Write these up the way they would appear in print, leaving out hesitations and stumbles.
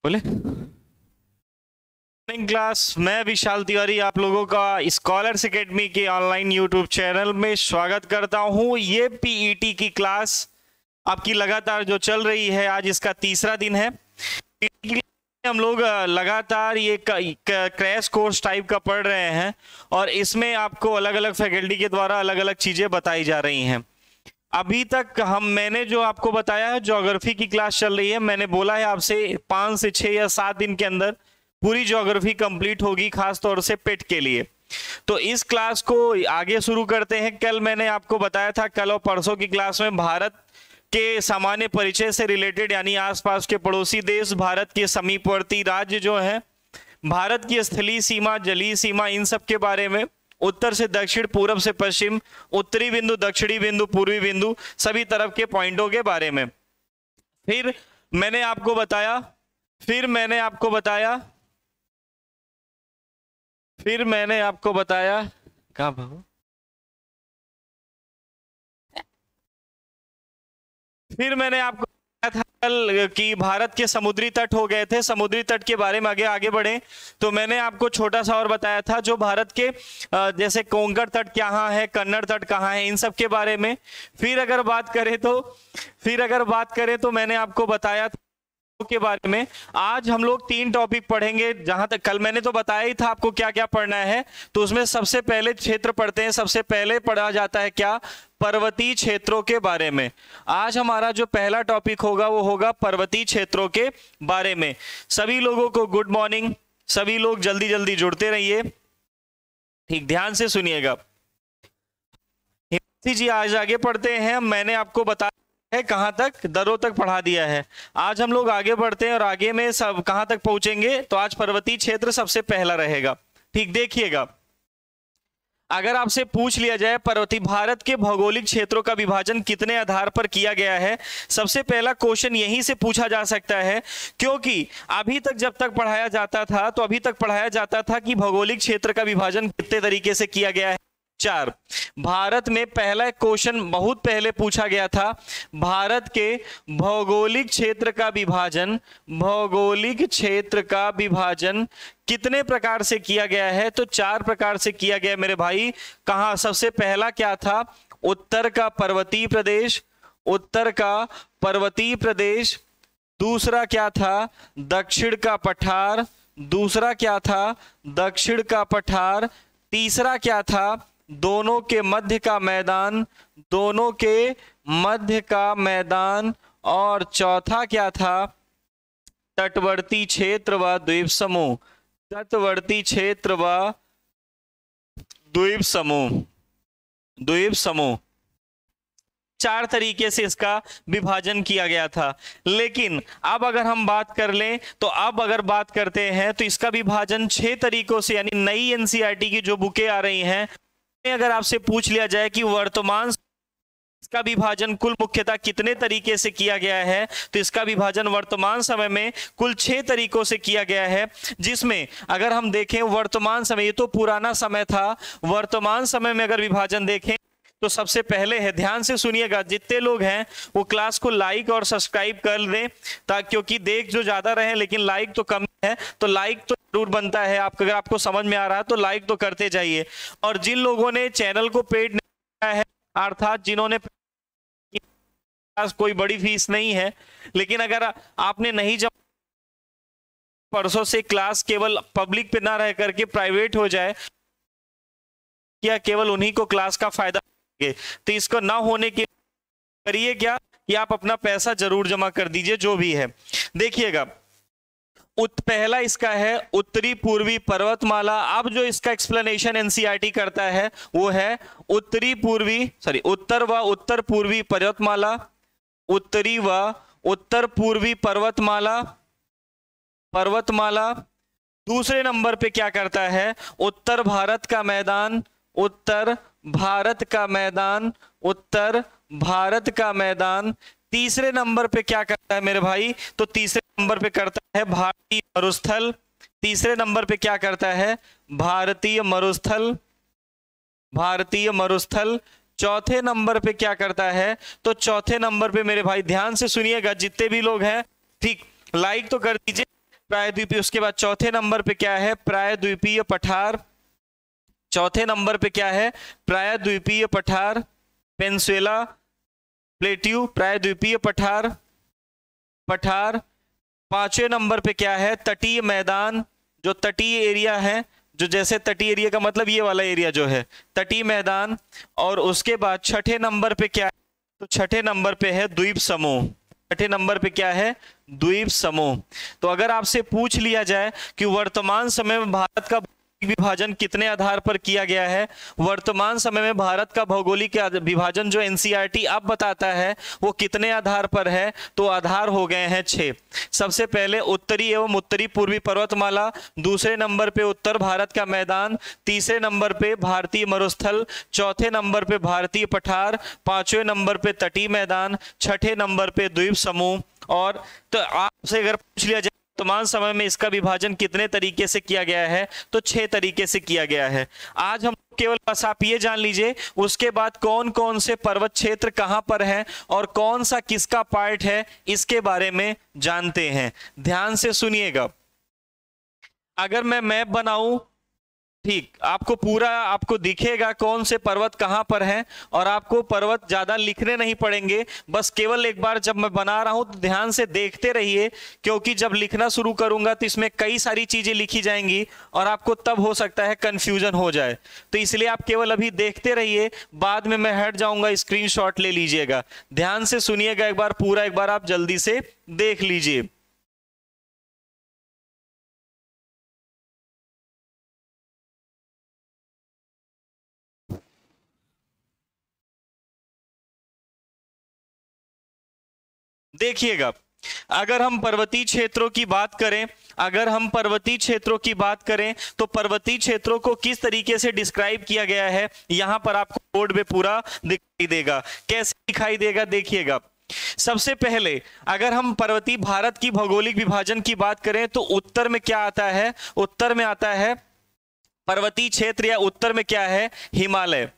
बोले क्लास। मैं विशाल तिवारी आप लोगों का स्कॉलर्स एकेडमी के ऑनलाइन यूट्यूब चैनल में स्वागत करता हूं। ये पीईटी की क्लास आपकी लगातार जो चल रही है, आज इसका तीसरा दिन है। हम लोग लगातार ये क्रैश कोर्स टाइप का पढ़ रहे हैं और इसमें आपको अलग अलग फैकल्टी के द्वारा अलग अलग चीजें बताई जा रही हैं। अभी तक मैंने जो आपको बताया है, ज्योग्राफी की क्लास चल रही है। मैंने बोला है आपसे 5 से 6 या 7 दिन के अंदर पूरी ज्योग्राफी कंप्लीट होगी, खास तौर से पेट के लिए। तो इस क्लास को आगे शुरू करते हैं। कल मैंने आपको बताया था, कल और परसों की क्लास में भारत के सामान्य परिचय से रिलेटेड, यानी आसपास के पड़ोसी देश, भारत के समीपवर्ती राज्य जो हैं, भारत की स्थलीय सीमा, जलीय सीमा, इन सब के बारे में, उत्तर से दक्षिण, पूरब से पश्चिम, उत्तरी बिंदु, दक्षिणी बिंदु, पूर्वी बिंदु, सभी तरफ के पॉइंटों के बारे में। फिर मैंने आपको बताया फिर मैंने आपको बताया कहा भाऊ फिर मैंने आपको बताया था कल कि भारत के समुद्री तट हो गए थे। समुद्री तट के बारे में आगे बढ़े तो मैंने आपको छोटा सा और बताया था, जो भारत के जैसे कोंकण तट कहाँ है, कन्नड़ तट कहाँ है, इन सब के बारे में। फिर अगर बात करें तो मैंने आपको बताया था के बारे में। आज हम लोग 3 टॉपिक पढ़ेंगे। जहां तक कल मैंने तो बताया ही था आपको क्या क्या पढ़ना है, तो उसमें सबसे पहले क्षेत्र पढ़ते हैं। सबसे पहले पढ़ा जाता है क्या? पर्वतीय क्षेत्रों के बारे में। आज हमारा जो पहला टॉपिक होगा वो होगा पर्वतीय क्षेत्रों के बारे में। सभी लोगों को गुड मॉर्निंग। सभी लोग जल्दी जल्दी जुड़ते रहिए, ठीक ध्यान से सुनिएगा। जी आज आगे पढ़ते हैं। मैंने आपको बताया है कहां तक, दरों तक पढ़ा दिया है। आज हम लोग आगे बढ़ते हैं और आगे में सब कहां तक पहुंचेंगे, तो आज पर्वतीय क्षेत्र सबसे पहला रहेगा। ठीक देखिएगा, अगर आपसे पूछ लिया जाए पर्वतीय भारत के भौगोलिक क्षेत्रों का विभाजन कितने आधार पर किया गया है, सबसे पहला क्वेश्चन यहीं से पूछा जा सकता है। क्योंकि अभी तक जब तक पढ़ाया जाता था तो अभी तक पढ़ाया जाता था कि भौगोलिक क्षेत्र का विभाजन कितने तरीके से किया गया है, 4। भारत में पहला क्वेश्चन बहुत पहले पूछा गया था, भारत के भौगोलिक क्षेत्र का विभाजन कितने प्रकार से किया गया है, तो 4 प्रकार से किया गया मेरे भाई। कहां? सबसे पहला क्या था? उत्तर का पर्वतीय प्रदेश। दूसरा क्या था? दक्षिण का पठार। तीसरा क्या था? दोनों के मध्य का मैदान। और चौथा क्या था? तटवर्ती क्षेत्र व द्वीप समूह। 4 तरीके से इसका विभाजन किया गया था। लेकिन अब अगर हम बात करते हैं तो इसका विभाजन 6 तरीकों से, यानी नई एनसीईआरटी की जो बुकें आ रही हैं, अगर आपसे पूछ लिया जाए कि वर्तमान इसका विभाजन कुल मुख्यतः कितने तरीके से किया गया है, तो इसका विभाजन वर्तमान समय में कुल 6 तरीकों से किया गया है। जिसमें अगर हम देखें वर्तमान समय, ये तो पुराना समय था, वर्तमान समय में अगर विभाजन देखें तो सबसे पहले है, ध्यान से सुनिएगा, जितने लोग हैं वो क्लास को लाइक और सब्सक्राइब कर दें, ताकि क्योंकि देख जो ज्यादा रहे लेकिन लाइक तो कम है, तो लाइक तो जरूर बनता है। अगर आपको समझ में आ रहा है तो लाइक तो करते जाइए। और जिन लोगों ने चैनल को पेड नहीं किया है, अर्थात जिन्होंने, कोई बड़ी फीस नहीं है, लेकिन अगर आपने नहीं जमा, परसों से क्लास केवल पब्लिक पे ना रह करके प्राइवेट हो जाए, क्या केवल उन्हीं को क्लास का फायदा, तो इसको ना होने के करिए क्या कि आप अपना पैसा जरूर जमा कर दीजिए, जो भी है। देखिएगा, पहला इसका है उत्तरी पूर्वी पर्वतमाला। अब जो इसका एक्सप्लेनेशन एनसीईआरटी करता है वो है उत्तर व उत्तर पूर्वी पर्वतमाला। उत्तरी व उत्तर पूर्वी पर्वतमाला। दूसरे नंबर पे क्या करता है? उत्तर भारत का मैदान। तीसरे नंबर पे क्या करता है मेरे भाई? तो तीसरे नंबर पे करता है भारतीय मरुस्थल। भारतीय मरुस्थल। चौथे नंबर पे क्या करता है? तो चौथे नंबर पे मेरे भाई ध्यान से सुनिएगा, जितने भी लोग हैं, ठीक, लाइक तो कर दीजिए, प्रायद्वीपीय। उसके बाद चौथे नंबर पे क्या है? प्रायद्वीपीय पठार। चौथे नंबर पे क्या है? प्रायद्वीपीय पठार, पेनिनसुला प्लेट्यू, प्रायद्वीपीय पठार, पठार। पांचवें नंबर पे क्या है? तटीय मैदान, जो तटीय एरिया है, जो जैसे तटीय एरिया का मतलब ये वाला एरिया जो है, तटीय मैदान। और उसके बाद छठे नंबर पे क्या है? तो छठे नंबर पे है द्वीप समूह। छठे नंबर पे क्या है? द्वीप समूह। तो अगर आपसे पूछ लिया जाए कि वर्तमान समय में भारत का विभाजन कितने आधार पर किया गया है, वर्तमान समय में भारत का भौगोलिक विभाजन जो एनसीईआरटी अब बताता है वो कितने आधार पर है, तो आधार हो गए हैं 6। सबसे पहले उत्तरी एवं उत्तरी पूर्वी पर्वतमाला, दूसरे नंबर पे उत्तर भारत का मैदान, तीसरे नंबर पे भारतीय मरुस्थल, चौथे नंबर पे भारतीय पठार, पांचवें नंबर पे तटीय मैदान, छठे नंबर पे द्वीप समूह। और तो आपसे अगर पूछ लिया जाए वर्तमान समय में इसका विभाजन कितने तरीके से किया गया है, तो 6 तरीके से किया गया है। आज हम केवल बस आप ये जान लीजिए, उसके बाद कौन कौन से पर्वत क्षेत्र कहां पर हैं और कौन सा किसका पार्ट है, इसके बारे में जानते हैं। ध्यान से सुनिएगा। अगर मैं मैप बनाऊं, ठीक, आपको पूरा आपको दिखेगा कौन से पर्वत कहां पर हैं, और आपको पर्वत ज्यादा लिखने नहीं पड़ेंगे, बस केवल एक बार जब मैं बना रहा हूं तो ध्यान से देखते रहिए, क्योंकि जब लिखना शुरू करूंगा तो इसमें कई सारी चीजें लिखी जाएंगी और आपको तब हो सकता है कंफ्यूजन हो जाए। तो इसलिए आप केवल अभी देखते रहिए, बाद में मैं हट जाऊंगा, स्क्रीनशॉट ले लीजिएगा। ध्यान से सुनिएगा एक बार पूरा, एक बार आप जल्दी से देख लीजिए। देखिएगा, अगर हम पर्वतीय क्षेत्रों की बात करें, अगर हम पर्वतीय क्षेत्रों की बात करें तो पर्वतीय क्षेत्रों को किस तरीके से डिस्क्राइब किया गया है, यहां पर आपको बोर्ड पे पूरा दिखाई देगा। कैसे दिखाई देगा? देखिएगा, सबसे पहले अगर हम पर्वतीय भारत की भौगोलिक विभाजन की बात करें तो उत्तर में क्या आता है? उत्तर में आता है पर्वतीय क्षेत्र, या उत्तर में क्या है? हिमालय।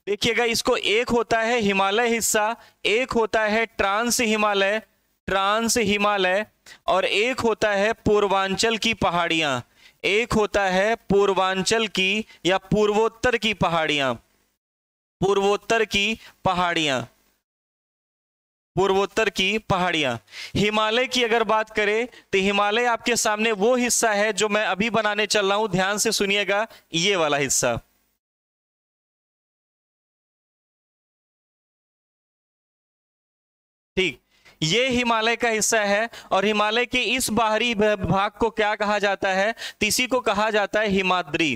देखिएगा, इसको एक होता है हिमालय हिस्सा, एक होता है ट्रांस हिमालय, ट्रांस हिमालय, और एक होता है पूर्वांचल की पहाड़ियां, एक होता है पूर्वांचल की या पूर्वोत्तर की पहाड़ियां, पूर्वोत्तर की पहाड़ियां, पूर्वोत्तर की पहाड़ियां। हिमालय की अगर बात करें तो हिमालय आपके सामने वो हिस्सा है जो मैं अभी बनाने चल रहा हूं, ध्यान से सुनिएगा, ये वाला हिस्सा। ठीक, ये हिमालय का हिस्सा है, और हिमालय के इस बाहरी भाग को क्या कहा जाता है? तो इसी को कहा जाता है हिमाद्री।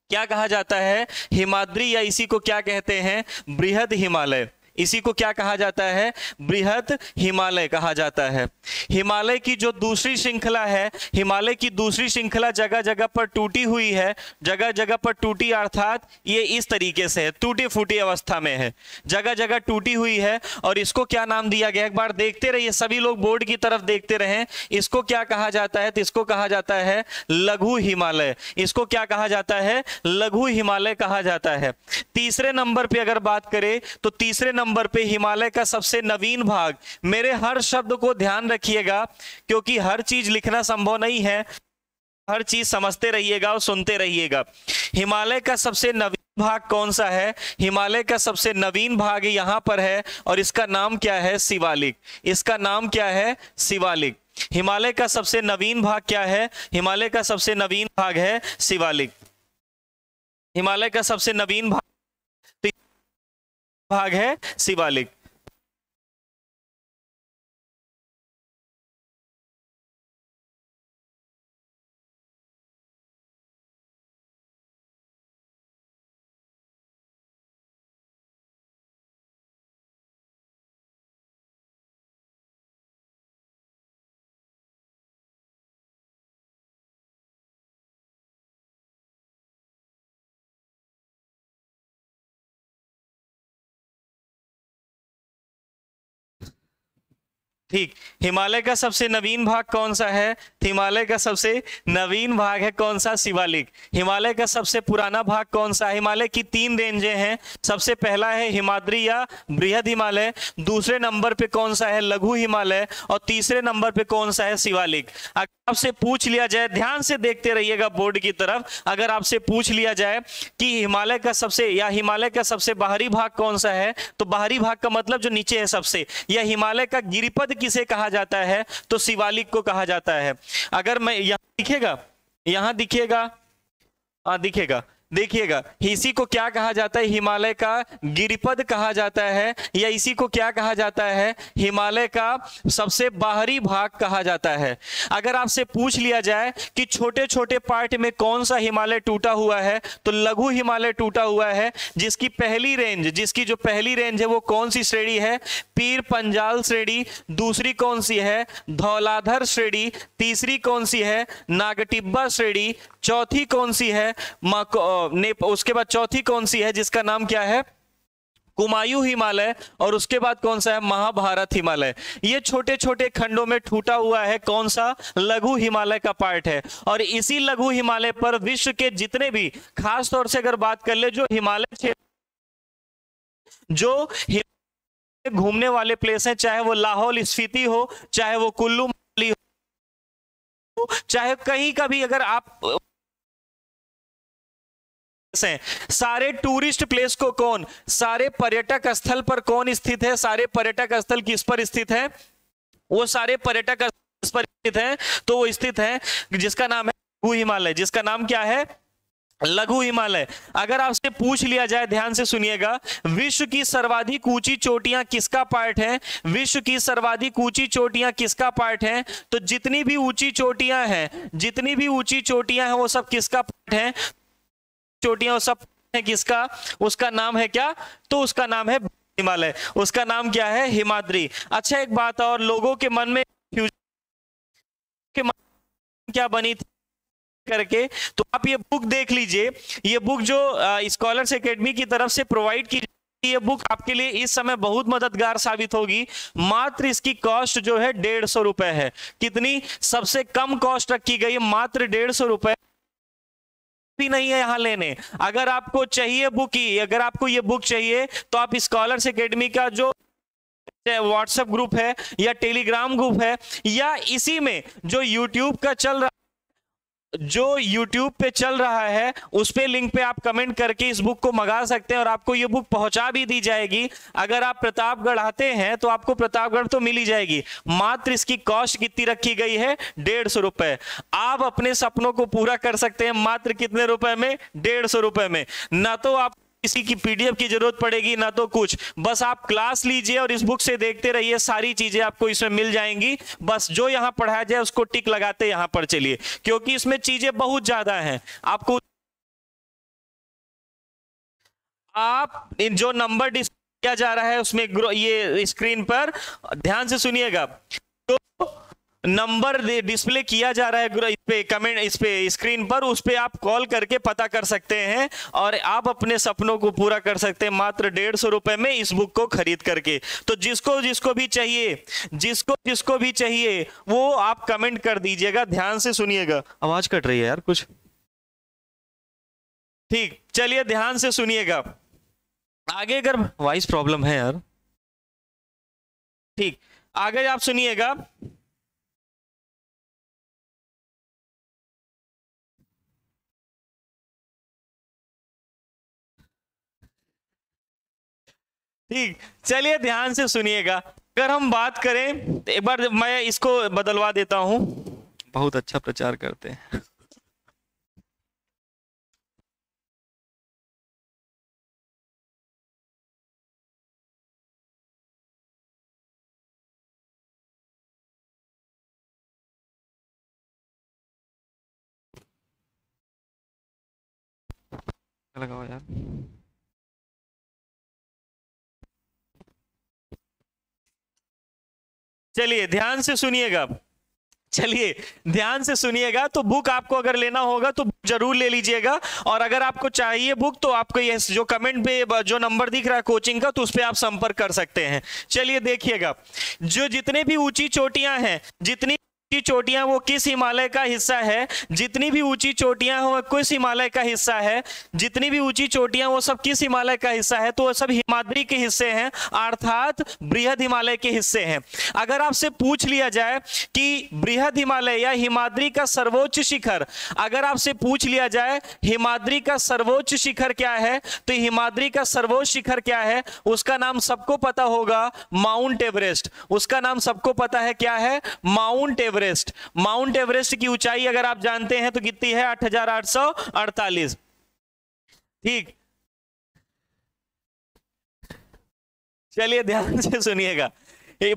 क्या कहा जाता है? हिमाद्री, या इसी को क्या कहते हैं? बृहद हिमालय। इसी को क्या कहा जाता है? बृहद हिमालय कहा जाता है। हिमालय की जो दूसरी श्रृंखला है, हिमालय की दूसरी श्रृंखला जगह जगह पर टूटी हुई है, जगह जगह पर टूटी, अर्थात ये इस तरीके से है, टूटी फूटी अवस्था में है, जगह जगह टूटी हुई है। और इसको क्या नाम दिया गया? एक बार देखते रहिए, सभी लोग बोर्ड की तरफ देखते रहें। इसको क्या कहा जाता है? तो इसको कहा जाता है लघु हिमालय। इसको क्या कहा जाता है? लघु हिमालय कहा जाता है। तीसरे नंबर पे अगर बात करें तो तीसरे नंबर पे हिमालय का सबसे नवीन भाग, मेरे हर शब्द को ध्यान रखिएगा क्योंकि हर चीज लिखना संभव नहीं है, हर चीज समझते रहिएगा और सुनते रहिएगा। हिमालय का सबसे नवीन भाग कौन सा है? हिमालय का सबसे नवीन भाग यहां पर है, और इसका नाम क्या है? शिवालिक। इसका नाम क्या है? शिवालिक। हिमालय का सबसे नवीन भाग क्या है? हिमालय का सबसे नवीन भाग है शिवालिक। हिमालय का सबसे नवीन भाग है शिवालिक। ठीक। हिमालय का सबसे नवीन भाग कौन सा है? हिमालय का सबसे नवीन भाग है कौन सा? शिवालिक। हिमालय का सबसे पुराना भाग कौन सा? हिमालय की 3 रेंजें हैं। सबसे पहला है हिमाद्री या बृहद हिमालय, दूसरे नंबर पे कौन सा है? लघु हिमालय, और तीसरे नंबर पे कौन सा है? शिवालिक। अगर आपसे पूछ लिया जाए, ध्यान से देखते रहिएगा बोर्ड की तरफ, अगर आपसे पूछ लिया जाए कि हिमालय का सबसे या हिमालय का सबसे बाहरी भाग कौन सा है, तो बाहरी भाग का मतलब जो नीचे है सबसे, या हिमालय का गिरिपद किसे कहा जाता है, तो शिवालिक को कहा जाता है। अगर मैं यहां दिखेगा, यहां दिखेगा, दिखेगा, देखिएगा, इसी को क्या कहा जाता है? हिमालय का गिरिपद कहा जाता है, या इसी को क्या कहा जाता है? हिमालय का सबसे बाहरी भाग कहा जाता है। अगर आपसे पूछ लिया जाए कि छोटे छोटे पार्ट में कौन सा हिमालय टूटा हुआ है, तो लघु हिमालय टूटा हुआ है, जिसकी जो पहली रेंज है वो कौन सी श्रेणी है? पीर पंजाल श्रेणी। दूसरी कौन सी है? धौलाधर श्रेणी। तीसरी कौन सी है? नागटिब्बा श्रेणी। चौथी कौन सी है? उसके बाद चौथी कौन सी है जिसका नाम क्या है? कुमायूं हिमालय। और उसके बाद कौन सा है? महाभारत हिमालय। ये छोटे छोटे खंडों में टूटा हुआ है कौन सा? लघु हिमालय का पार्ट है। और इसी लघु हिमालय पर विश्व के जितने भी, खास तौर से अगर बात कर ले, जो हिमालय क्षेत्र, जो घूमने वाले प्लेस हैं, चाहे वो लाहौल स्फीति हो, चाहे वो कुल्लू मनाली हो, चाहे कहीं का भी, अगर आप सारे टूरिस्ट प्लेस को कौन, सारे पर्यटक स्थल पर कौन स्थित है? सारे पर्यटक स्थल किस पर स्थित है? वो सारे पर्यटक स्थल पर स्थित है, तो वो स्थित है जिसका नाम है लघु हिमालय। जिसका नाम क्या है? लघु हिमालय। अगर आपसे पूछ लिया जाए, ध्यान से सुनिएगा, विश्व की सर्वाधिक ऊंची चोटियां किसका पार्ट है? विश्व की सर्वाधिक ऊंची चोटियां किसका पार्ट है? तो जितनी भी ऊंची चोटियां हैं, जितनी भी ऊंची चोटियां हैं, वो सब किसका पार्ट है? चोटियां सब है किसका? उसका नाम है क्या? तो उसका नाम है हिमालय। उसका नाम क्या है? हिमाद्री। अच्छा, एक बात और, लोगों के मन में क्या बनी थी करके, तो आप ये बुक देख लीजिए। ये बुक जो स्कॉलर्स एकेडमी की तरफ से प्रोवाइड की, ये बुक आपके लिए इस समय बहुत मददगार साबित होगी। मात्र इसकी कॉस्ट जो है 150 रुपए है। कितनी? सबसे कम कॉस्ट रखी गई, मात्र 150 रुपए भी नहीं है यहां लेने। अगर आपको चाहिए बुक ही, अगर आपको ये बुक चाहिए, तो आप स्कॉलर्स एकेडमी का जो व्हाट्सएप ग्रुप है या टेलीग्राम ग्रुप है, या इसी में जो यूट्यूब का चल रहा, जो YouTube पे चल रहा है, उस पे लिंक पे आप कमेंट करके इस बुक को मंगा सकते हैं, और आपको ये बुक पहुंचा भी दी जाएगी। अगर आप प्रतापगढ़ आते हैं तो आपको प्रतापगढ़ तो मिल ही जाएगी। मात्र इसकी कॉस्ट कितनी रखी गई है? 150 रुपए। आप अपने सपनों को पूरा कर सकते हैं मात्र कितने रुपए में? 150 रुपए में। ना तो आप किसी की पीडीएफ की जरूरत पड़ेगी, ना तो कुछ, बस आप क्लास लीजिए और इस बुक से देखते रहिए, सारी चीजें आपको इसमें मिल जाएंगी। बस जो यहां पढ़ाया जाए उसको टिक लगाते यहां पर चलिए, क्योंकि इसमें चीजें बहुत ज्यादा हैं। आपको आप जो नंबर डिस्प्ले किया जा रहा है उसमें, ये स्क्रीन पर ध्यान से सुनिएगा, तो नंबर डिस्प्ले किया जा रहा है इस पे कमेंट, इस पे स्क्रीन पर, उस पे आप कॉल करके पता कर सकते हैं, और आप अपने सपनों को पूरा कर सकते हैं मात्र 150 रुपए में इस बुक को खरीद करके। तो जिसको जिसको भी चाहिए, जिसको जिसको भी चाहिए, वो आप कमेंट कर दीजिएगा। ध्यान से सुनिएगा, आवाज कट रही है यार कुछ। ठीक, चलिए ध्यान से सुनिएगा आगे। अगर वॉइस प्रॉब्लम है यार, ठीक, आगे आप सुनिएगा। ठीक, चलिए ध्यान से सुनिएगा। अगर हम बात करें, एक बार मैं इसको बदलवा देता हूं, बहुत अच्छा प्रचार करते हैं। लगाओ यार। चलिए ध्यान से सुनिएगा। चलिए ध्यान से सुनिएगा। तो बुक आपको अगर लेना होगा तो जरूर ले लीजिएगा, और अगर आपको चाहिए बुक तो आपको ये जो कमेंट पे जो नंबर दिख रहा है कोचिंग का, तो उस पर आप संपर्क कर सकते हैं। चलिए देखिएगा, जो जितने भी ऊंची चोटियां हैं, जितनी ऊंची चोटियां वो किस हिमालय का हिस्सा है, जितनी भी ऊंची चोटियां वो किस हिमालय का हिस्सा है, जितनी भी ऊंची चोटियां वो सब किस हिमालय का हिस्सा है, तो वो सब हिमाद्री के हिस्से हैं, अर्थात बृहद हिमालय के हिस्से हैं। अगर आपसे पूछ लिया जाए कि बृहद हिमालय या हिमाद्री का सर्वोच्च शिखर, अगर आपसे पूछ लिया जाए हिमाद्री का सर्वोच्च शिखर क्या है, तो हिमाद्री का सर्वोच्च शिखर क्या है, उसका नाम सबको पता होगा, माउंट एवरेस्ट। उसका नाम सबको पता है, क्या है, माउंट एवरेस्ट। माउंट एवरेस्ट की ऊंचाई अगर आप जानते हैं तो कितनी है, 8,848। ठीक, चलिए ध्यान से सुनिएगा।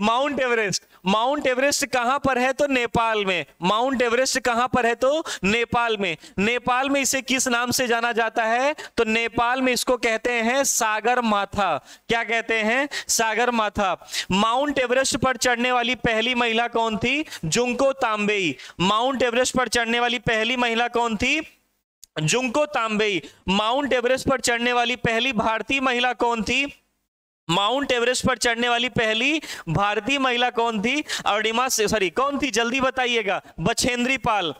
माउंट एवरेस्ट, माउंट एवरेस्ट कहां पर है, तो नेपाल में। माउंट एवरेस्ट कहां पर है, तो नेपाल में। नेपाल में इसे किस नाम से जाना जाता है, तो नेपाल में इसको कहते हैं सागर माथा। क्या कहते हैं, सागर माथा। माउंट एवरेस्ट पर चढ़ने वाली पहली महिला कौन थी, जुंको तांबेई। माउंट एवरेस्ट पर चढ़ने वाली पहली महिला कौन थी, जुंको तांबेई। माउंट एवरेस्ट पर चढ़ने वाली पहली भारतीय महिला कौन थी, माउंट एवरेस्ट पर चढ़ने वाली पहली भारतीय महिला कौन थी, अर्डिमा सॉरी कौन थी, जल्दी बताइएगा, बछेंद्री पाल।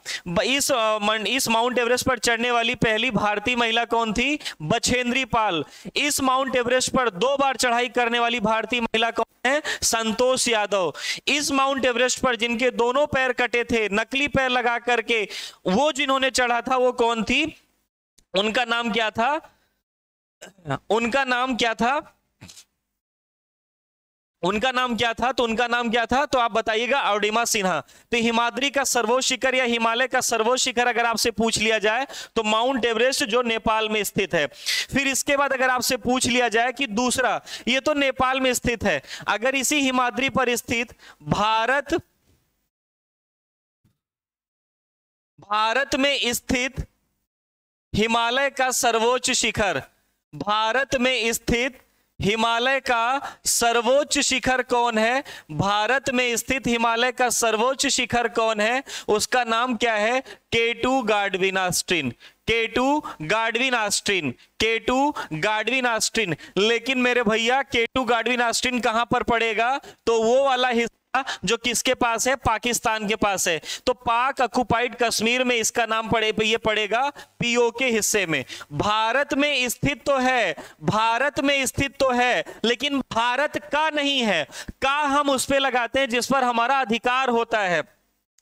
इस माउंट एवरेस्ट पर चढ़ने वाली पहली भारतीय महिला कौन थी, बछेंद्री पाल। इस माउंट एवरेस्ट पर 2 बार चढ़ाई करने वाली भारतीय महिला कौन है, संतोष यादव। इस माउंट एवरेस्ट पर जिनके दोनों पैर कटे थे, नकली पैर लगा करके वो जिन्होंने चढ़ा था, वो कौन थी, उनका नाम क्या था, उनका नाम क्या था, उनका नाम क्या था, तो उनका नाम क्या था, तो आप बताइएगा, अर्डिमा सिन्हा। तो हिमाद्री का सर्वोच्च शिखर या हिमालय का सर्वोच्च शिखर अगर आपसे पूछ लिया जाए तो माउंट एवरेस्ट, जो नेपाल में स्थित है। फिर इसके बाद अगर आपसे पूछ लिया जाए कि दूसरा, ये तो नेपाल में स्थित है, अगर इसी हिमाद्री पर स्थित भारत में स्थित हिमालय का सर्वोच्च शिखर, भारत में स्थित हिमालय का सर्वोच्च शिखर कौन है, भारत में स्थित हिमालय का सर्वोच्च शिखर कौन है, उसका नाम क्या है, K2 गाडविन Austin. K2 गाडविन Austin, K2 गाडविन Austin. लेकिन मेरे भैया K2 गाडविन ऑस्टिन कहां पर पड़ेगा, तो वो वाला हिस्सा जो किसके पास है, पाकिस्तान के पास है। तो पाक ऑक्युपाइड कश्मीर में इसका नाम ये पड़ेगा पीओके हिस्से में। भारत में स्थित तो है, भारत में स्थित तो है, लेकिन भारत का नहीं है। का हम उस पे लगाते हैं जिस पर हमारा अधिकार होता है।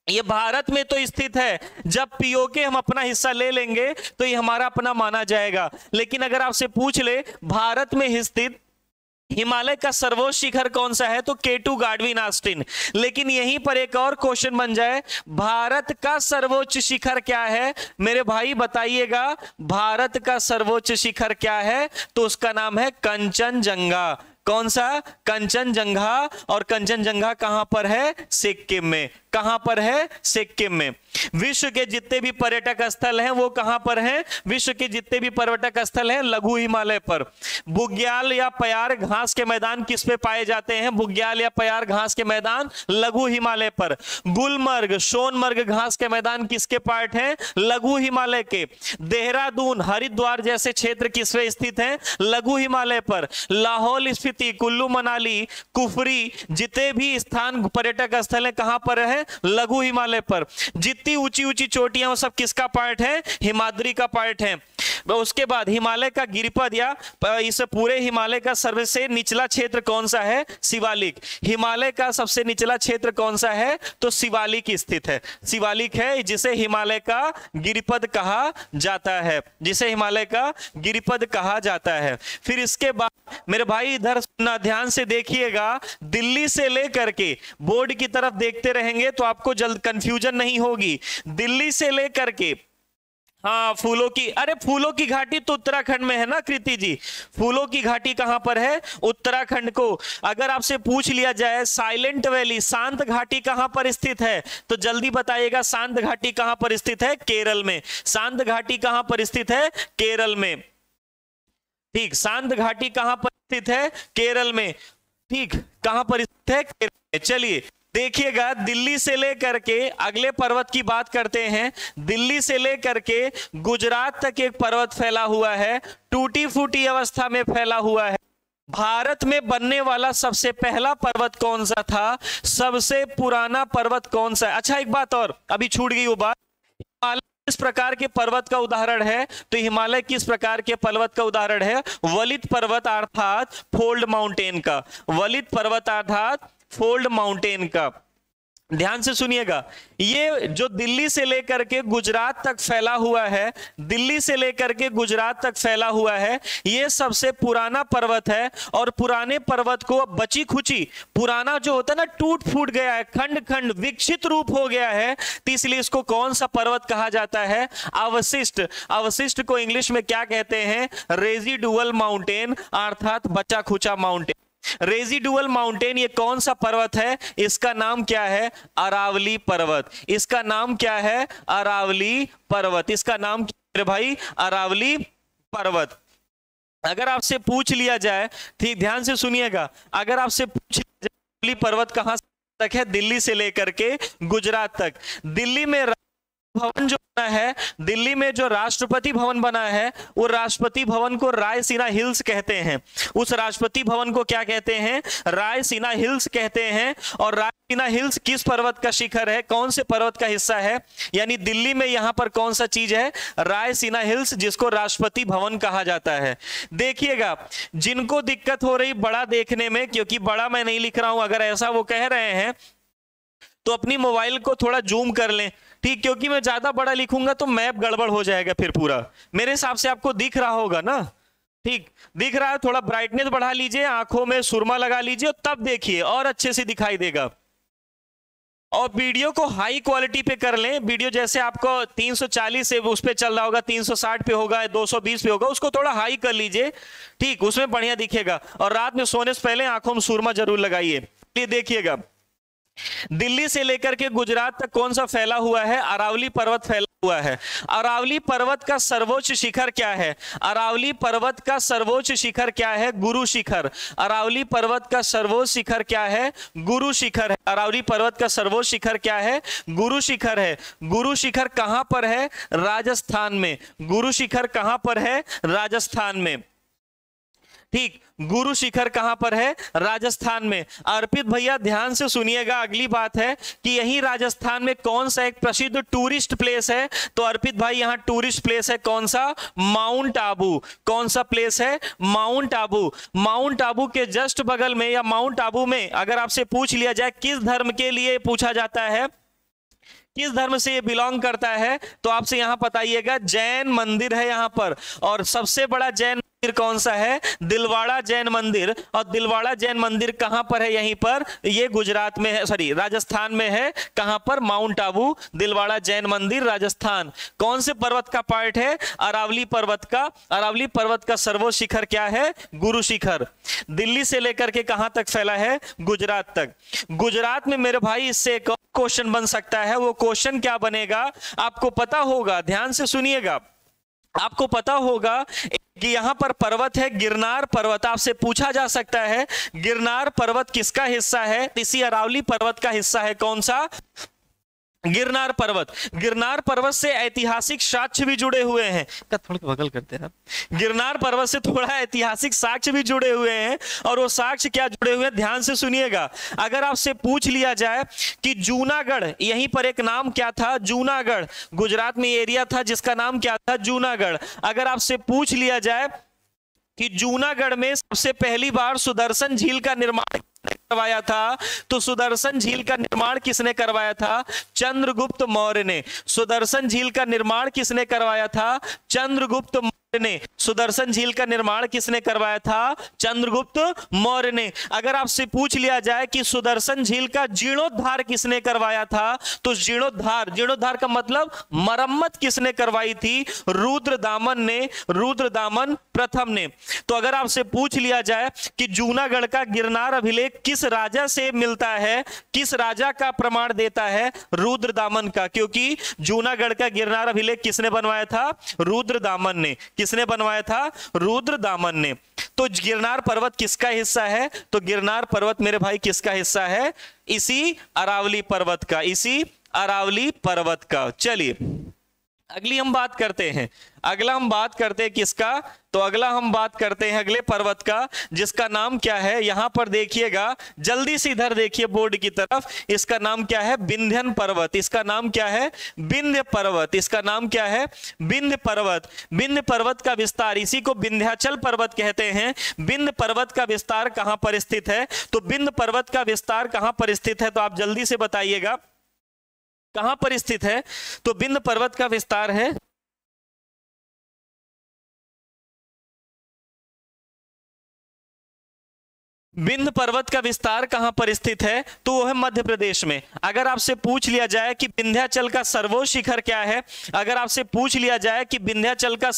ये भारत में तो स्थित है, जब पीओके हम अपना हिस्सा ले लेंगे तो ये हमारा अपना माना जाएगा। लेकिन अगर आपसे पूछ ले भारत में स्थित हिमालय का सर्वोच्च शिखर कौन सा है, तो K2 गाडविन ऑस्टिन। लेकिन यहीं पर एक और क्वेश्चन बन जाए, भारत का सर्वोच्च शिखर क्या है, मेरे भाई बताइएगा, भारत का सर्वोच्च शिखर क्या है, तो उसका नाम है कंचनजंगा। कौन सा, कंचनजंगा। और कंचनजंगा कहां पर है, सिक्किम में। कहां पर है, सिक्किम में। विश्व के जितने भी पर्यटक स्थल हैं वो कहां पर हैं, विश्व के जितने भी पर्यटक स्थल हैं लघु हिमालय पर। बुग्याल या प्यार घास के मैदान किस पे पाए जाते हैं, बुग्याल या प्यार घास के मैदान लघु हिमालय पर। गुलमर्ग, सोनमर्ग घास के मैदान किसके पार्ट हैं, लघु हिमालय के। देहरादून, हरिद्वार जैसे क्षेत्र किस पे स्थित हैं, लघु हिमालय पर। लाहौल स्पीति, कुल्लू मनाली, कुफरी जितने भी स्थान पर्यटक स्थल है कहां पर है, लघु हिमालय पर। जितनी ऊंची ऊंची चोटियां वो सब किसका पार्ट है, हिमाद्री का पार्ट है। उसके बाद हिमालय का गिरिपद या इस पूरे हिमालय का सबसे निचला क्षेत्र कौन सा है, शिवालिक। हिमालय का सबसे निचला क्षेत्र कौन सा है, तो शिवालिक स्थित है। शिवालिक है जिसे हिमालय का गिरिपद कहा जाता है, जिसे हिमालय का गिरिपद कहा जाता है। फिर इसके बाद मेरे भाई इधर सुनना, ध्यान से देखिएगा, दिल्ली से लेकर के बोर्ड की तरफ देखते रहेंगे तो आपको जल्द कंफ्यूजन नहीं होगी। दिल्ली से लेकर के, हाँ फूलों की, अरे फूलों की घाटी तो उत्तराखंड में है ना कृति जी। फूलों की घाटी कहां पर है, उत्तराखंड को। अगर आपसे पूछ लिया जाए साइलेंट वैली, शांत घाटी कहां पर स्थित है, तो जल्दी बताइएगा, शांत घाटी कहां पर स्थित है, केरल में। शांत घाटी कहां पर स्थित है, केरल में। ठीक, शांत घाटी कहां पर स्थित है, केरल में। ठीक, कहां पर स्थित है, केरल में। चलिए देखिएगा, दिल्ली से लेकर के अगले पर्वत की बात करते हैं। दिल्ली से लेकर के गुजरात तक एक पर्वत फैला हुआ है, टूटी फूटी अवस्था में फैला हुआ है। भारत में बनने वाला सबसे पहला पर्वत कौन सा था? सबसे पुराना पर्वत कौन सा है? अच्छा, एक बात और अभी छूट गई वो बात, हिमालय किस प्रकार के पर्वत का उदाहरण है? तो हिमालय किस प्रकार के पर्वत का उदाहरण है? वलित पर्वत अर्थात फोल्ड माउंटेन का। वलित पर्वत अर्थात फोल्ड माउंटेन का। ध्यान से सुनिएगा, ये जो दिल्ली से लेकर के गुजरात तक फैला हुआ है, दिल्ली से लेकर के गुजरात तक फैला हुआ है, ये सबसे पुराना पर्वत है। और पुराने पर्वत को बची खुची, पुराना जो होता है ना, टूट फूट गया है, खंड खंड विकसित रूप हो गया है, तो इसलिए इसको कौन सा पर्वत कहा जाता है? अवशिष्ट। अवशिष्ट को इंग्लिश में क्या कहते हैं? रेजिडुअल माउंटेन अर्थात बचा खुचा माउंटेन। रेजिडुअल माउंटेन ये कौन सा पर्वत है? इसका नाम क्या है? अरावली पर्वत। इसका नाम क्या है? अरावली पर्वत। इसका नाम क्या है भाई? अरावली पर्वत। अगर आपसे पूछ लिया जाए, ठीक ध्यान से सुनिएगा, अगर आपसे पूछ लिया जाए अरावली पर्वत कहां तक है? दिल्ली से लेकर के गुजरात तक। दिल्ली में भवन जो बना है, दिल्ली में जो राष्ट्रपति भवन बना है, वो राष्ट्रपति भवन को रायसीना हिल्स कहते हैं। उस राष्ट्रपति भवन को क्या कहते हैं? रायसीना हिल्स कहते हैं। और रायसीना हिल्स किस पर्वत का शिखर है? कौन से पर्वत का हिस्सा है? यानी दिल्ली में यहां पर कौन सा चीज है? रायसीना हिल्स, जिसको राष्ट्रपति भवन कहा जाता है। देखिएगा, जिनको दिक्कत हो रही बड़ा देखने में, क्योंकि बड़ा मैं नहीं लिख रहा हूं, अगर ऐसा वो कह रहे हैं तो अपनी मोबाइल को थोड़ा जूम कर लें, ठीक, क्योंकि मैं ज्यादा बड़ा लिखूंगा तो मैप गड़बड़ हो जाएगा फिर पूरा। मेरे हिसाब से आपको दिख रहा होगा ना? ठीक दिख रहा है। थोड़ा ब्राइटनेस बढ़ा लीजिए, आंखों में सुरमा लगा लीजिए, तब देखिए और अच्छे से दिखाई देगा। और वीडियो को हाई क्वालिटी पे कर लें। वीडियो जैसे आपको 340 से उस पे चल रहा होगा, 360 पे होगा, 220 पे होगा, उसको थोड़ा हाई कर लीजिए, ठीक, उसमें बढ़िया दिखेगा। और रात में सोने से पहले आंखों में सुरमा जरूर लगाइए। ये देखिएगा, दिल्ली से लेकर के गुजरात तक कौन सा फैला हुआ है? अरावली पर्वत फैला हुआ है। अरावली पर्वत का सर्वोच्च शिखर क्या है? अरावली पर्वत का सर्वोच्च शिखर क्या है? गुरु शिखर। अरावली पर्वत का सर्वोच्च शिखर क्या है? गुरु शिखर है। अरावली पर्वत का सर्वोच्च शिखर क्या है? गुरु शिखर है। गुरु शिखर कहां पर है? राजस्थान में। गुरु शिखर कहां पर है? राजस्थान में। ठीक, गुरु शिखर कहां पर है? राजस्थान में। अर्पित भैया ध्यान से सुनिएगा, अगली बात है कि यही राजस्थान में कौन सा एक प्रसिद्ध टूरिस्ट प्लेस है? तो अर्पित भाई यहां टूरिस्ट प्लेस है कौन सा? माउंट आबू। कौन सा प्लेस है? माउंट आबू। माउंट आबू के जस्ट बगल में, या माउंट आबू में अगर आपसे पूछ लिया जाए किस धर्म के लिए पूछा जाता है, किस धर्म से ये बिलोंग करता है, तो आपसे यहां बताइएगा। जैन मंदिर है यहां पर। और सबसे बड़ा जैन मंदिर कौन सा है? दिलवाड़ा जैन मंदिर। और दिलवाड़ा जैन मंदिर कहां पर है? यहीं पर, ये गुजरात में है, सॉरी राजस्थान में है। कहां पर? माउंट आबू, दिलवाड़ा जैन मंदिर, राजस्थान। कौन से पर्वत का पार्ट है? अरावली पर्वत का। अरावली पर्वत का सर्वोच्च शिखर क्या है? गुरु शिखर। दिल्ली से लेकर के कहां तक फैला है? गुजरात तक। गुजरात में मेरे भाई इससे एक क्वेश्चन बन सकता है। वो क्वेश्चन क्या बनेगा? आपको पता होगा, ध्यान से सुनिएगा, आपको पता होगा कि यहां पर पर्वत है गिरनार पर्वत। आपसे पूछा जा सकता है गिरनार पर्वत किसका हिस्सा है? इसी अरावली पर्वत का हिस्सा है। कौन सा? गिरनार पर्वत। गिरनार पर्वत से ऐतिहासिक साक्ष्य भी जुड़े हुए हैं। थोड़ा बगल करते हैं। गिरनार पर्वत से थोड़ा ऐतिहासिक साक्ष्य भी जुड़े हुए हैं। और वो साक्ष्य क्या जुड़े हुए हैं? ध्यान से सुनिएगा। अगर आपसे पूछ लिया जाए कि जूनागढ़, यहीं पर एक नाम क्या था? जूनागढ़। गुजरात में एरिया था जिसका नाम क्या था? जूनागढ़। अगर आपसे पूछ लिया जाए कि जूनागढ़ में सबसे पहली बार सुदर्शन झील का निर्माण करवाया था, तो सुदर्शन झील का निर्माण किसने करवाया था? चंद्रगुप्त मौर्य ने। सुदर्शन झील का निर्माण किसने करवाया था? चंद्रगुप्त मौर्य ने। सुदर्शन झील का निर्माण किसने करवाया था? चंद्रगुप्त मौर्य ने। अगर आपसे पूछ लिया जाए कि सुदर्शन झील का जीर्णोद्धार किसने करवाया था, तो जीर्णोद्धार, जीर्णोद्धार का मतलब मरम्मत किसने करवाई थी? रुद्रदामन ने, रुद्रदामन प्रथम ने। तो अगर आपसे पूछ लिया जाए कि जूनागढ़ का गिरनार अभिलेख किस राजा से मिलता है, किस राजा का प्रमाण देता है? रुद्रदामन का। क्योंकि जूनागढ़ का गिरनार अभिलेख किसने बनवाया था? रुद्रदामन ने। किसने किसने बनवाया था? रुद्रदामन ने। तो गिरनार पर्वत किसका हिस्सा है? तो गिरनार पर्वत मेरे भाई किसका हिस्सा है? इसी अरावली पर्वत का, इसी अरावली पर्वत का। चलिए अगली हम बात करते हैं, अगला हम बात करते हैं किसका? तो अगला हम बात करते हैं अगले पर्वत का, जिसका नाम क्या है? यहां पर देखिएगा, जल्दी से इधर देखिए बोर्ड की तरफ। इसका नाम क्या है? विंध्यन पर्वत। इसका नाम क्या है? विंध्य पर्वत। इसका नाम क्या है? विंध्य पर्वत। विंध्य पर्वत का विस्तार, इसी को विंध्याचल पर्वत कहते हैं। विंध्य पर्वत का विस्तार कहां पर स्थित है? तो विंध्य पर्वत का विस्तार कहां पर स्थित है? तो आप जल्दी से बताइएगा कहां पर स्थित है? तो विंध्य पर्वत का विस्तार है विंध्य पर्वत का विस्तार कहां पर स्थित है? तो वो है मध्य प्रदेश में। अगर आपसे पूछ लिया जाए कि विंध्याचल का सर्वोच्च शिखर क्या है, अगर आपसे पूछ लिया जाए कि विंध्याचल का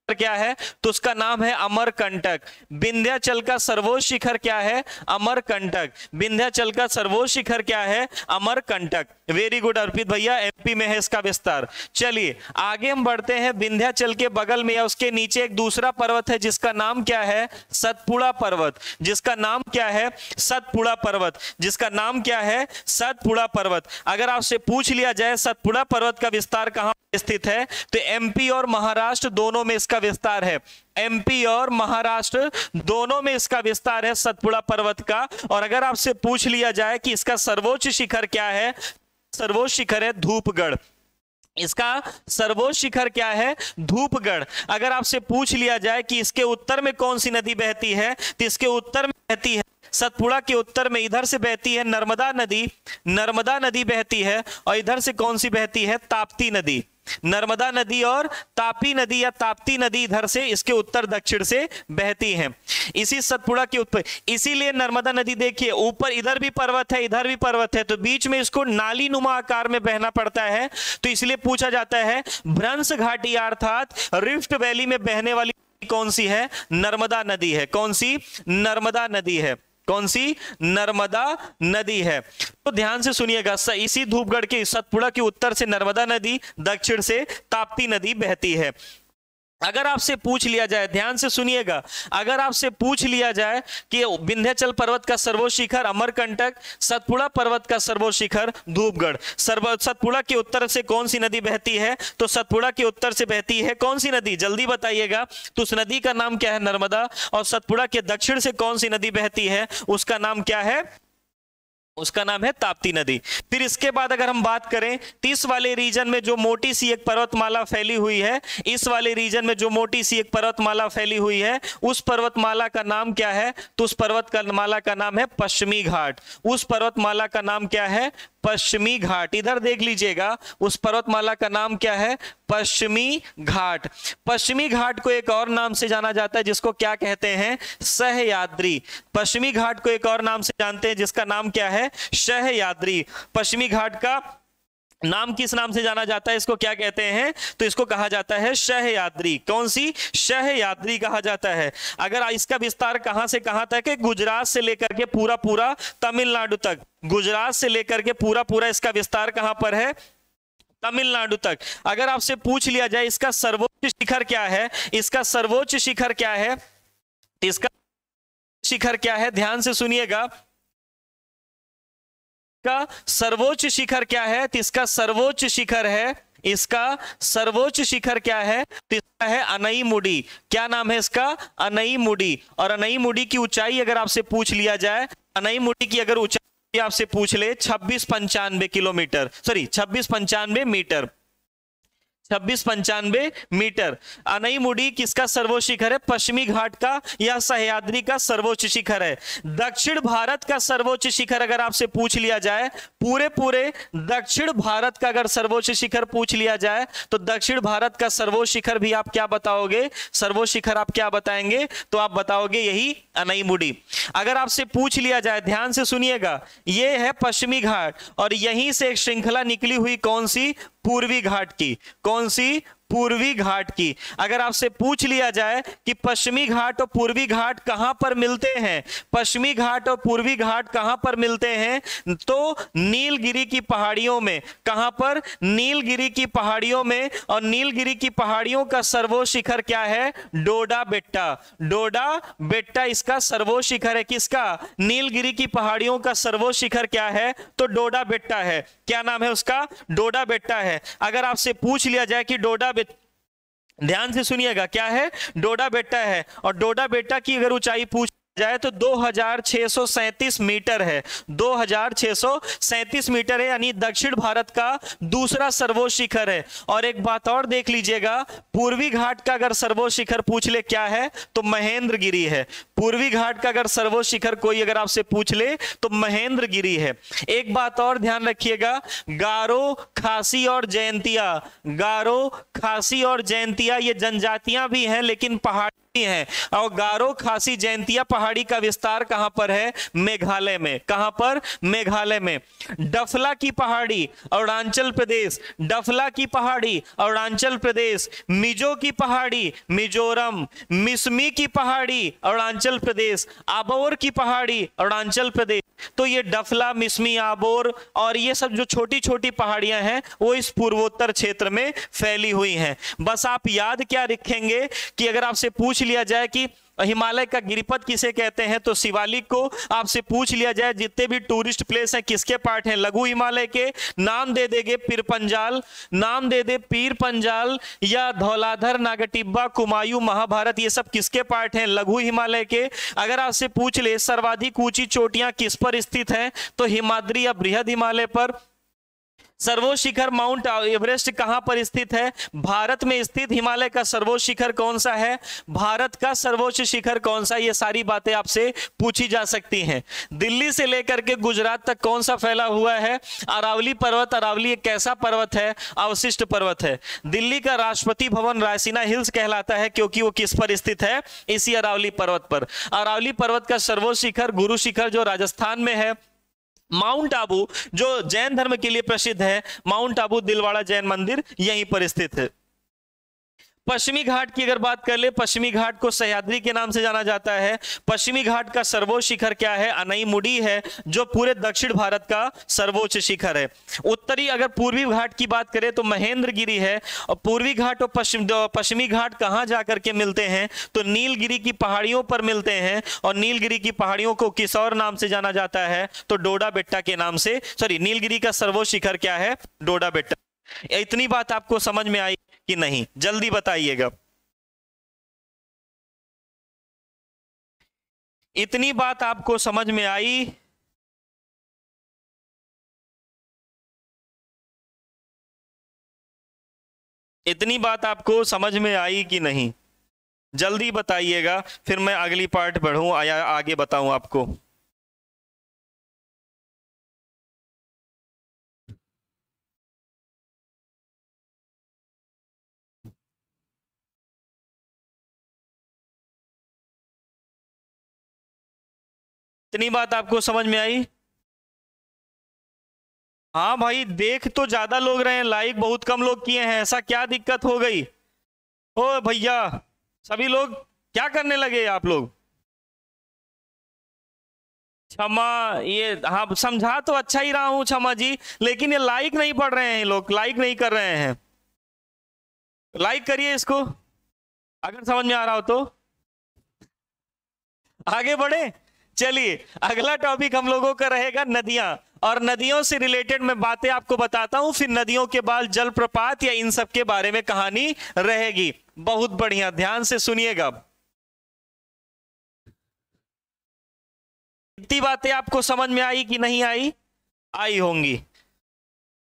क्या है, तो उसका नाम है अमरकंटक। विंध्याचल का सर्वोच्च शिखर क्या है? अमरकंटक। विंध्याचल का सर्वोच्च शिखर क्या है? अमरकंटक। वेरी गुड अर्पित भैया, एमपी में है इसका विस्तार। चलिए आगे हम बढ़ते हैं। विंध्याचल के बगल में या उसके नीचे एक दूसरा पर्वत है, जिसका नाम क्या है? सतपुड़ा पर्वत। जिसका नाम क्या है? सतपुड़ा पर्वत। जिसका नाम क्या है? सतपुड़ा पर्वत। अगर आपसे पूछ लिया जाए सतपुड़ा पर्वत का विस्तार कहां स्थित है, तो एमपी और महाराष्ट्र दोनों में इसका विस्तार है। एमपी और महाराष्ट्र दोनों में इसका विस्तार है सतपुड़ा पर्वत का। और अगर आपसे पूछ लिया जाए कि इसका सर्वोच्च शिखर क्या है, सर्वोच्च शिखर है धूपगढ़। इसका सर्वोच्च शिखर क्या है? धूपगढ़। अगर आपसे पूछ लिया जाए कि इसके उत्तर में कौन सी नदी बहती है, तो इसके उत्तर में बहती है, सतपुड़ा के उत्तर में इधर से बहती है नर्मदा नदी। नर्मदा नदी बहती है। और इधर से कौन सी बहती है? ताप्ती नदी। नर्मदा नदी और तापी नदी या ताप्ती नदी इधर से इसके उत्तर दक्षिण से बहती हैं, इसी सतपुड़ा के उत्तर। इसीलिए नर्मदा नदी देखिए ऊपर, इधर भी पर्वत है इधर भी पर्वत है, तो बीच में इसको नाली नुमा आकार में बहना पड़ता है। तो इसलिए पूछा जाता है भ्रंश घाटी अर्थात रिफ्ट वैली में बहने वाली कौन सी है? नर्मदा नदी है। कौन सी? नर्मदा नदी है। कौन सी? नर्मदा नदी है। तो ध्यान से सुनिएगा, इसी धूपगढ़ के सतपुड़ा के उत्तर से नर्मदा नदी, दक्षिण से ताप्ती नदी बहती है। अगर आपसे पूछ लिया जाए, ध्यान से सुनिएगा, अगर आपसे पूछ लिया जाए कि विंध्याचल पर्वत का सर्वोच्च शिखर अमरकंटक, सतपुड़ा पर्वत का सर्वोच्च शिखर धूपगढ़, सतपुड़ा के उत्तर से कौन सी नदी बहती है? तो सतपुड़ा के उत्तर से बहती है कौन सी नदी? जल्दी बताइएगा। तो उस नदी का नाम क्या है? नर्मदा। और सतपुड़ा के दक्षिण से कौन सी नदी बहती है? उसका नाम क्या है? उसका नाम है ताप्ती नदी। फिर इसके बाद अगर हम बात करें, तो इस वाले रीजन में जो मोटी सी एक पर्वतमाला फैली हुई है, इस वाले रीजन में जो मोटी सी एक पर्वतमाला फैली हुई है, उस पर्वतमाला का नाम क्या है? तो उस पर्वतमाला का नाम है पश्चिमी घाट। उस पर्वतमाला का नाम क्या है? पश्चिमी घाट। इधर देख लीजिएगा, उस पर्वतमाला का नाम क्या है? पश्चिमी घाट। पश्चिमी घाट को एक और नाम से जाना जाता है, जिसको क्या कहते हैं? सहयाद्री। पश्चिमी घाट को एक और नाम से जानते हैं, जिसका नाम क्या है? सहयाद्री। पश्चिमी घाट का नाम किस नाम से जाना जाता है? इसको क्या कहते हैं? तो इसको कहा जाता है सहयाद्री। कौन सी? सहयाद्री कहा जाता है। अगर इसका विस्तार कहां से कहां तक है? गुजरात से लेकर के पूरा पूरा तमिलनाडु तक। गुजरात से लेकर के पूरा पूरा इसका विस्तार कहां पर है? तमिलनाडु तक। अगर आपसे पूछ लिया जाए इसका सर्वोच्च शिखर क्या है, इसका सर्वोच्च शिखर क्या है, इसका शिखर क्या है? ध्यान से सुनिएगा, का सर्वोच्च शिखर क्या है? तो इसका सर्वोच्च शिखर है, इसका सर्वोच्च शिखर क्या है? तो इसका है अनईमुडी। क्या नाम है इसका? अनईमुडी। और अनईमुडी की ऊंचाई अगर आपसे पूछ लिया जाए, अनईमुडी की अगर ऊंचाई आपसे पूछ ले 2695 किलोमीटर, सॉरी 2695 मीटर, 2695 मीटर। अनईमुडी किसका सर्वोच्च शिखर है? पश्चिमी घाट का या सह्याद्री का सर्वोच्च शिखर है। दक्षिण भारत का सर्वोच्च शिखर अगर आपसे पूछ लिया जाए, पूरे पूरे दक्षिण भारत का अगर सर्वोच्च शिखर पूछ लिया जाए, तो दक्षिण भारत का सर्वोच्च शिखर भी आप क्या बताओगे? सर्वोच्च शिखर आप क्या बताएंगे? तो आप बताओगे यही अनईमुडी। अगर आपसे पूछ लिया जाए, ध्यान से सुनिएगा, यह है पश्चिमी घाट और यहीं से एक श्रृंखला निकली हुई, कौन सी? पूर्वी घाट की। कौन सी? पूर्वी घाट की। अगर आपसे पूछ लिया जाए कि पश्चिमी घाट और पूर्वी घाट कहां पर मिलते हैं, पश्चिमी घाट और पूर्वी घाट कहां पर मिलते हैं, तो नीलगिरी की पहाड़ियों में। कहां पर? नीलगिरी की पहाड़ियों में। और नीलगिरी की पहाड़ियों का सर्वोच्च शिखर क्या है? डोडा बेट्टा। डोडा बेट्टा इसका सर्वोच्च शिखर है। किसका? नीलगिरी की पहाड़ियों का सर्वोच्च शिखर क्या है? तो डोडा बेट्टा है। क्या नाम है उसका? डोडा बेट्टा है। अगर आपसे पूछ लिया जाए कि ध्यान से सुनिएगा, क्या है? डोडा बेट्टा है। और डोडा बेट्टा की अगर ऊंचाई पूछ जाए तो 2637 मीटर है। 2637 मीटर है, यानी दक्षिण भारत का दूसरा सर्वोच्च शिखर है। और एक बात और देख लीजिएगा, पूर्वी घाट का अगर सर्वोच्च शिखर पूछ ले क्या है, तो महेंद्रगिरी है। पूर्वी घाट का अगर सर्वोच्च शिखर कोई अगर आपसे पूछ ले तो महेंद्रगिरी है। एक बात और ध्यान रखिएगा, गारो, खासी और जयंतिया, गारो, खासी और जयंतिया ये जनजातियां भी हैं लेकिन पहाड़ी हैं। और गारो, खासी, जयंतिया पहाड़ी का विस्तार कहां पर है? मेघालय में। कहां पर? मेघालय में। डफला की पहाड़ी अरुणाचल प्रदेश, डफला की पहाड़ी अरुणाचल प्रदेश। मिजो की पहाड़ी मिजोरम, मिसमी की पहाड़ी अरुणाचल प्रदेश, आबोर की पहाड़ी अरुणाचल प्रदेश। तो ये डफला, मिसमी, आबोर और ये सब जो छोटी छोटी पहाड़ियां हैं वो इस पूर्वोत्तर क्षेत्र में फैली हुई हैं। बस आप याद क्या रखेंगे कि अगर आपसे पूछ लिया जाए कि हिमालय का गिरिपथ किसे कहते हैं, तो शिवालिक को। आपसे पूछ लिया जाए जितने भी टूरिस्ट प्लेस हैं किसके पार्ट हैं? लघु हिमालय के। नाम दे देंगे पीर पंजाल, नाम दे दे पीर पंजाल या धौलाधर, नागटिब्बा, कुमायूं, महाभारत, ये सब किसके पार्ट हैं? लघु हिमालय के। अगर आपसे पूछ ले सर्वाधिक ऊंची चोटियां किस पर स्थित हैं, तो हिमाद्री या बृहद हिमालय पर। सर्वोच्च शिखर माउंट एवरेस्ट कहां पर स्थित है? भारत में स्थित। हिमालय का सर्वोच्च शिखर कौन सा है? भारत का सर्वोच्च शिखर कौन सा? ये सारी बातें आपसे पूछी जा सकती हैं। दिल्ली से लेकर के गुजरात तक कौन सा फैला हुआ है? अरावली पर्वत। अरावली एक कैसा पर्वत है? अवशिष्ट पर्वत है। दिल्ली का राष्ट्रपति भवन रायसीना हिल्स कहलाता है क्योंकि वो किस पर स्थित है? इसी अरावली पर्वत पर। अरावली पर्वत का सर्वोच्च शिखर गुरु शिखर जो राजस्थान में है। माउंट आबू जो जैन धर्म के लिए प्रसिद्ध है, माउंट आबू दिलवाड़ा जैन मंदिर यहीं पर स्थित है। पश्चिमी घाट की अगर बात कर ले, पश्चिमी घाट को सह्याद्री के नाम से जाना जाता है। पश्चिमी घाट का सर्वोच्च शिखर क्या है? अनईमुडी है, जो पूरे दक्षिण भारत का सर्वोच्च शिखर है। उत्तरी अगर पूर्वी घाट की बात करें तो महेंद्रगिरी है। और पूर्वी घाट और पश्चिमी घाट कहां जाकर के मिलते हैं? तो नीलगिरी की पहाड़ियों पर मिलते हैं। और नीलगिरी की पहाड़ियों को किस और नाम से जाना जाता है? तो डोडा बेट्टा के नाम से। सॉरी, नीलगिरी का सर्वोच्च शिखर क्या है? डोडा बेट्टा। इतनी बात आपको समझ में आई कि नहीं? जल्दी बताइएगा। इतनी बात आपको समझ में आई? इतनी बात आपको समझ में आई कि नहीं? जल्दी बताइएगा, फिर मैं अगली पार्ट बढ़ूं या आगे बताऊं आपको। इतनी बात आपको समझ में आई? हाँ भाई, देख तो ज्यादा लोग रहे हैं, लाइक बहुत कम लोग किए हैं। ऐसा क्या दिक्कत हो गई? ओ भैया, सभी लोग क्या करने लगे आप लोग? क्षमा, ये हाँ समझा तो अच्छा ही रहा हूं क्षमा जी, लेकिन ये लाइक नहीं पढ़ रहे हैं, लोग लाइक नहीं कर रहे हैं। लाइक करिए इसको अगर समझ में आ रहा हो तो। आगे बढ़े, चलिए अगला टॉपिक हम लोगों का रहेगा नदियां। और नदियों से रिलेटेड मैं बातें आपको बताता हूं, फिर नदियों के बाद जलप्रपात या इन सब के बारे में कहानी रहेगी। बहुत बढ़िया, ध्यान से सुनिएगा। इतनी बातें आपको समझ में आई कि नहीं आई? आई होंगी।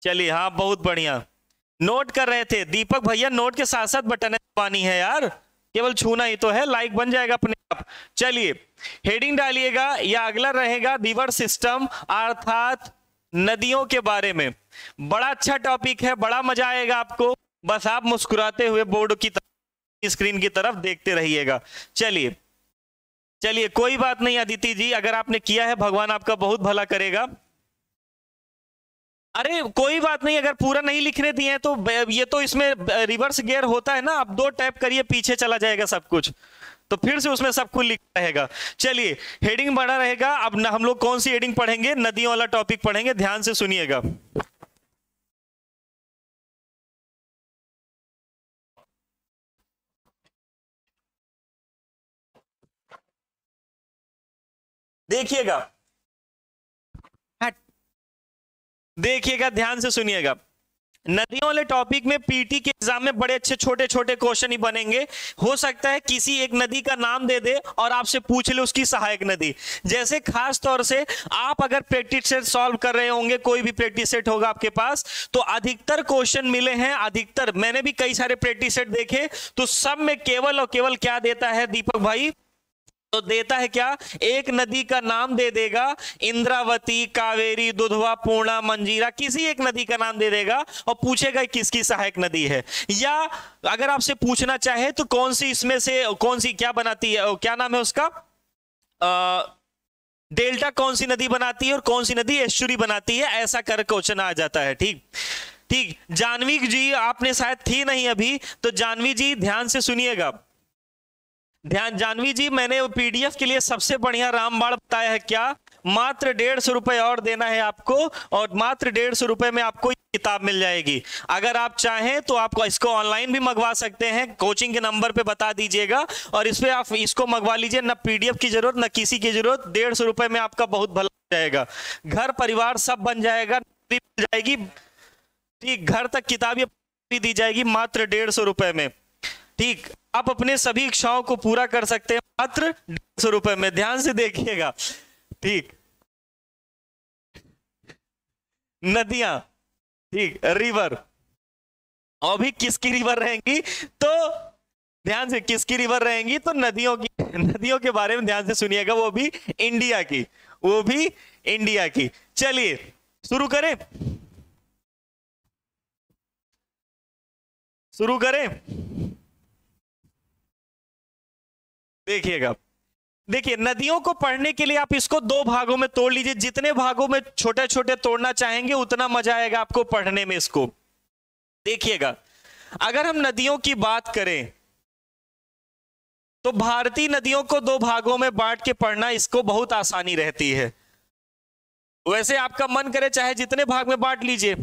चलिए, हाँ बहुत बढ़िया। नोट कर रहे थे दीपक भैया, नोट के साथ साथ बटन दबानी है यार, केवल छूना ही तो है, लाइक बन जाएगा अपने आप। चलिए हेडिंग डालिएगा, या अगला रहेगा रिवर सिस्टम अर्थात नदियों के बारे में। बड़ा अच्छा टॉपिक है, बड़ा मजा आएगा आपको। बस आप मुस्कुराते हुए बोर्ड की तरफ, स्क्रीन की तरफ देखते रहिएगा। चलिए चलिए, कोई बात नहीं अदिति जी, अगर आपने किया है भगवान आपका बहुत भला करेगा। अरे कोई बात नहीं, अगर पूरा नहीं लिखने दिए हैं तो ये तो इसमें रिवर्स गियर होता है ना, आप 2 टैप करिए पीछे चला जाएगा सब कुछ, तो फिर से उसमें सब कुछ लिखा रहेगा। चलिए हेडिंग बड़ा रहेगा। अब हम लोग कौन सी हेडिंग पढ़ेंगे? नदियों वाला टॉपिक पढ़ेंगे, ध्यान से सुनिएगा। देखिएगा, देखिएगा, ध्यान से सुनिएगा। नदियों वाले टॉपिक में पीटी के एग्जाम में बड़े अच्छे छोटे छोटे क्वेश्चन ही बनेंगे। हो सकता है किसी एक नदी का नाम दे दे और आपसे पूछ ले उसकी सहायक नदी। जैसे खास तौर से आप अगर प्रैक्टिस सेट सॉल्व कर रहे होंगे, कोई भी प्रैक्टिस सेट होगा आपके पास, तो अधिकतर क्वेश्चन मिले हैं, अधिकतर मैंने भी कई सारे प्रैक्टिस सेट देखे, तो सब में केवल और केवल क्या देता है दीपक भाई? तो देता है क्या? एक नदी का नाम दे देगा, इंद्रावती, कावेरी, दुधवा, पूर्णा, मंजीरा, किसी एक नदी का नाम दे देगा और पूछेगा किसकी सहायक नदी है। या अगर आपसे पूछना चाहे तो कौन सी इसमें से कौन सी क्या बनाती है, क्या नाम है उसका, डेल्टा कौन सी नदी बनाती है और कौन सी नदी एस्चुरी बनाती है, ऐसा कर क्वेश्चन आ जाता है। ठीक ठीक। जानवी जी आपने शायद थी नहीं अभी, तो जानवी जी ध्यान से सुनिएगा। जानवी जी, मैंने पीडीएफ के लिए सबसे बढ़िया रामबाण बताया है क्या? मात्र 150 रुपए और देना है आपको, और मात्र 150 रुपए में आपको किताब मिल जाएगी। अगर आप चाहें तो आपको इसको ऑनलाइन भी मंगवा सकते हैं, कोचिंग के नंबर पे बता दीजिएगा और इस पे आप इसको मंगवा लीजिए। ना पीडीएफ की जरूरत ना किसी की जरूरत, 150 रुपए में आपका बहुत भला हो जाएगा, घर परिवार सब बन जाएगा, मिल जाएगी। ठीक, घर तक किताबें दी जाएगी मात्र 150 रुपए में। ठीक, आप अपने सभी इच्छाओं को पूरा कर सकते हैं मात्र 150 रुपए में। ध्यान से देखिएगा। ठीक, नदियां, ठीक, रिवर, और भी किसकी रिवर रहेंगी? तो ध्यान से, किसकी रिवर रहेंगी? तो नदियों की, नदियों के बारे में ध्यान से सुनिएगा, वो भी इंडिया की, वो भी इंडिया की। चलिए शुरू करें, शुरू करें। देखिएगा, देखिए नदियों को पढ़ने के लिए आप इसको 2 भागों में तोड़ लीजिए। जितने भागों में छोटे छोटे तोड़ना चाहेंगे उतना मजा आएगा आपको पढ़ने में इसको। देखिएगा, अगर हम नदियों की बात करें तो भारतीय नदियों को 2 भागों में बांट के पढ़ना इसको बहुत आसानी रहती है। वैसे आपका मन करे चाहे जितने भाग में बांट लीजिए,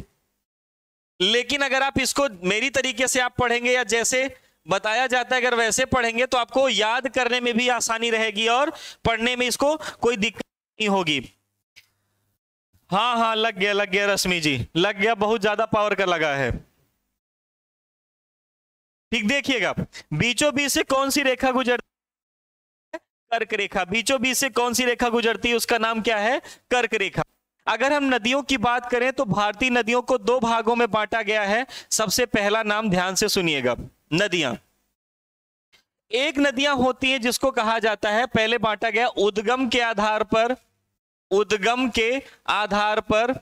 लेकिन अगर आप इसको मेरी तरीके से आप पढ़ेंगे या जैसे बताया जाता है अगर वैसे पढ़ेंगे तो आपको याद करने में भी आसानी रहेगी और पढ़ने में इसको कोई दिक्कत नहीं होगी। हाँ हाँ, लग गया, लग गया रश्मि जी, लग गया, बहुत ज्यादा पावर का लगा है। ठीक, देखिएगा, बीचों बीच से कौन सी रेखा गुजरती है? कर्क रेखा। बीचों बीच से कौन सी रेखा गुजरती है? उसका नाम क्या है? कर्क रेखा। अगर हम नदियों की बात करें तो भारतीय नदियों को 2 भागों में बांटा गया है। सबसे पहला नाम ध्यान से सुनिएगा, नदियां। एक नदियां होती हैं जिसको कहा जाता है, पहले बांटा गया उद्गम के आधार पर, उद्गम के आधार पर,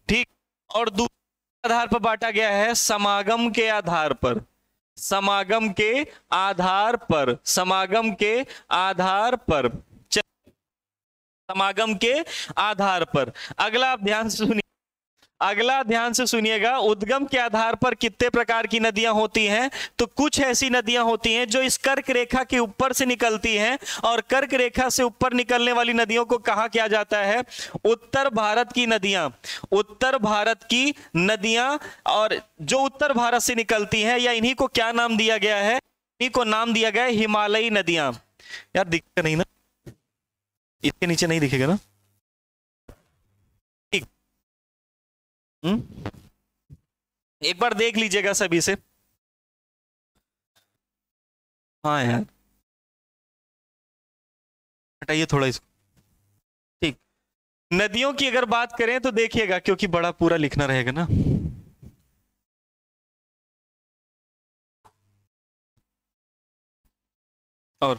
ठीक, और दूसरे आधार पर बांटा गया है समागम के आधार पर, समागम के आधार पर, समागम के आधार पर, समागम के आधार पर। अगला आप ध्यान से सुनिए, अगला ध्यान से सुनिएगा, उद्गम के आधार पर कितने प्रकार की नदियां होती हैं? तो कुछ ऐसी नदियां होती हैं जो इस कर्क रेखा के ऊपर से निकलती हैं, और कर्क रेखा से ऊपर निकलने वाली नदियों को कहा किया जाता है उत्तर भारत की नदियां, उत्तर भारत की नदियां। और जो उत्तर भारत से निकलती हैं या इन्हीं को क्या नाम दिया गया है? इन्हीं को नाम दिया गया है हिमालयी नदियां। यार दिखेगा नहीं ना, इसके नीचे नहीं दिखेगा ना? ठीक, एक बार देख लीजिएगा सभी से। हाँ यार, हटाइए थोड़ा इसको। ठीक, नदियों की अगर बात करें तो देखिएगा, क्योंकि बड़ा पूरा लिखना रहेगा ना। और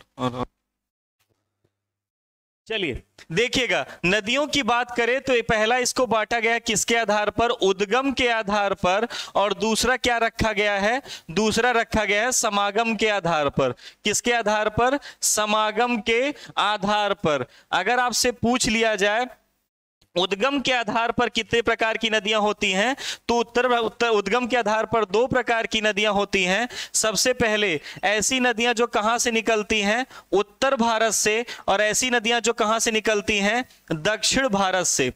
चलिए देखिएगा, नदियों की बात करें तो पहला इसको बांटा गया किसके आधार पर? उद्गम के आधार पर। और दूसरा क्या रखा गया है? दूसरा रखा गया है समागम के आधार पर। किसके आधार पर? समागम के आधार पर। अगर आपसे पूछ लिया जाए उद्गम के आधार पर कितने प्रकार की नदियां होती हैं? तो उत्तर उद्गम के आधार पर 2 प्रकार की नदियां होती हैं। सबसे पहले ऐसी नदियां जो कहां से निकलती हैं? उत्तर भारत से। और ऐसी नदियां जो कहां से निकलती हैं? दक्षिण भारत से।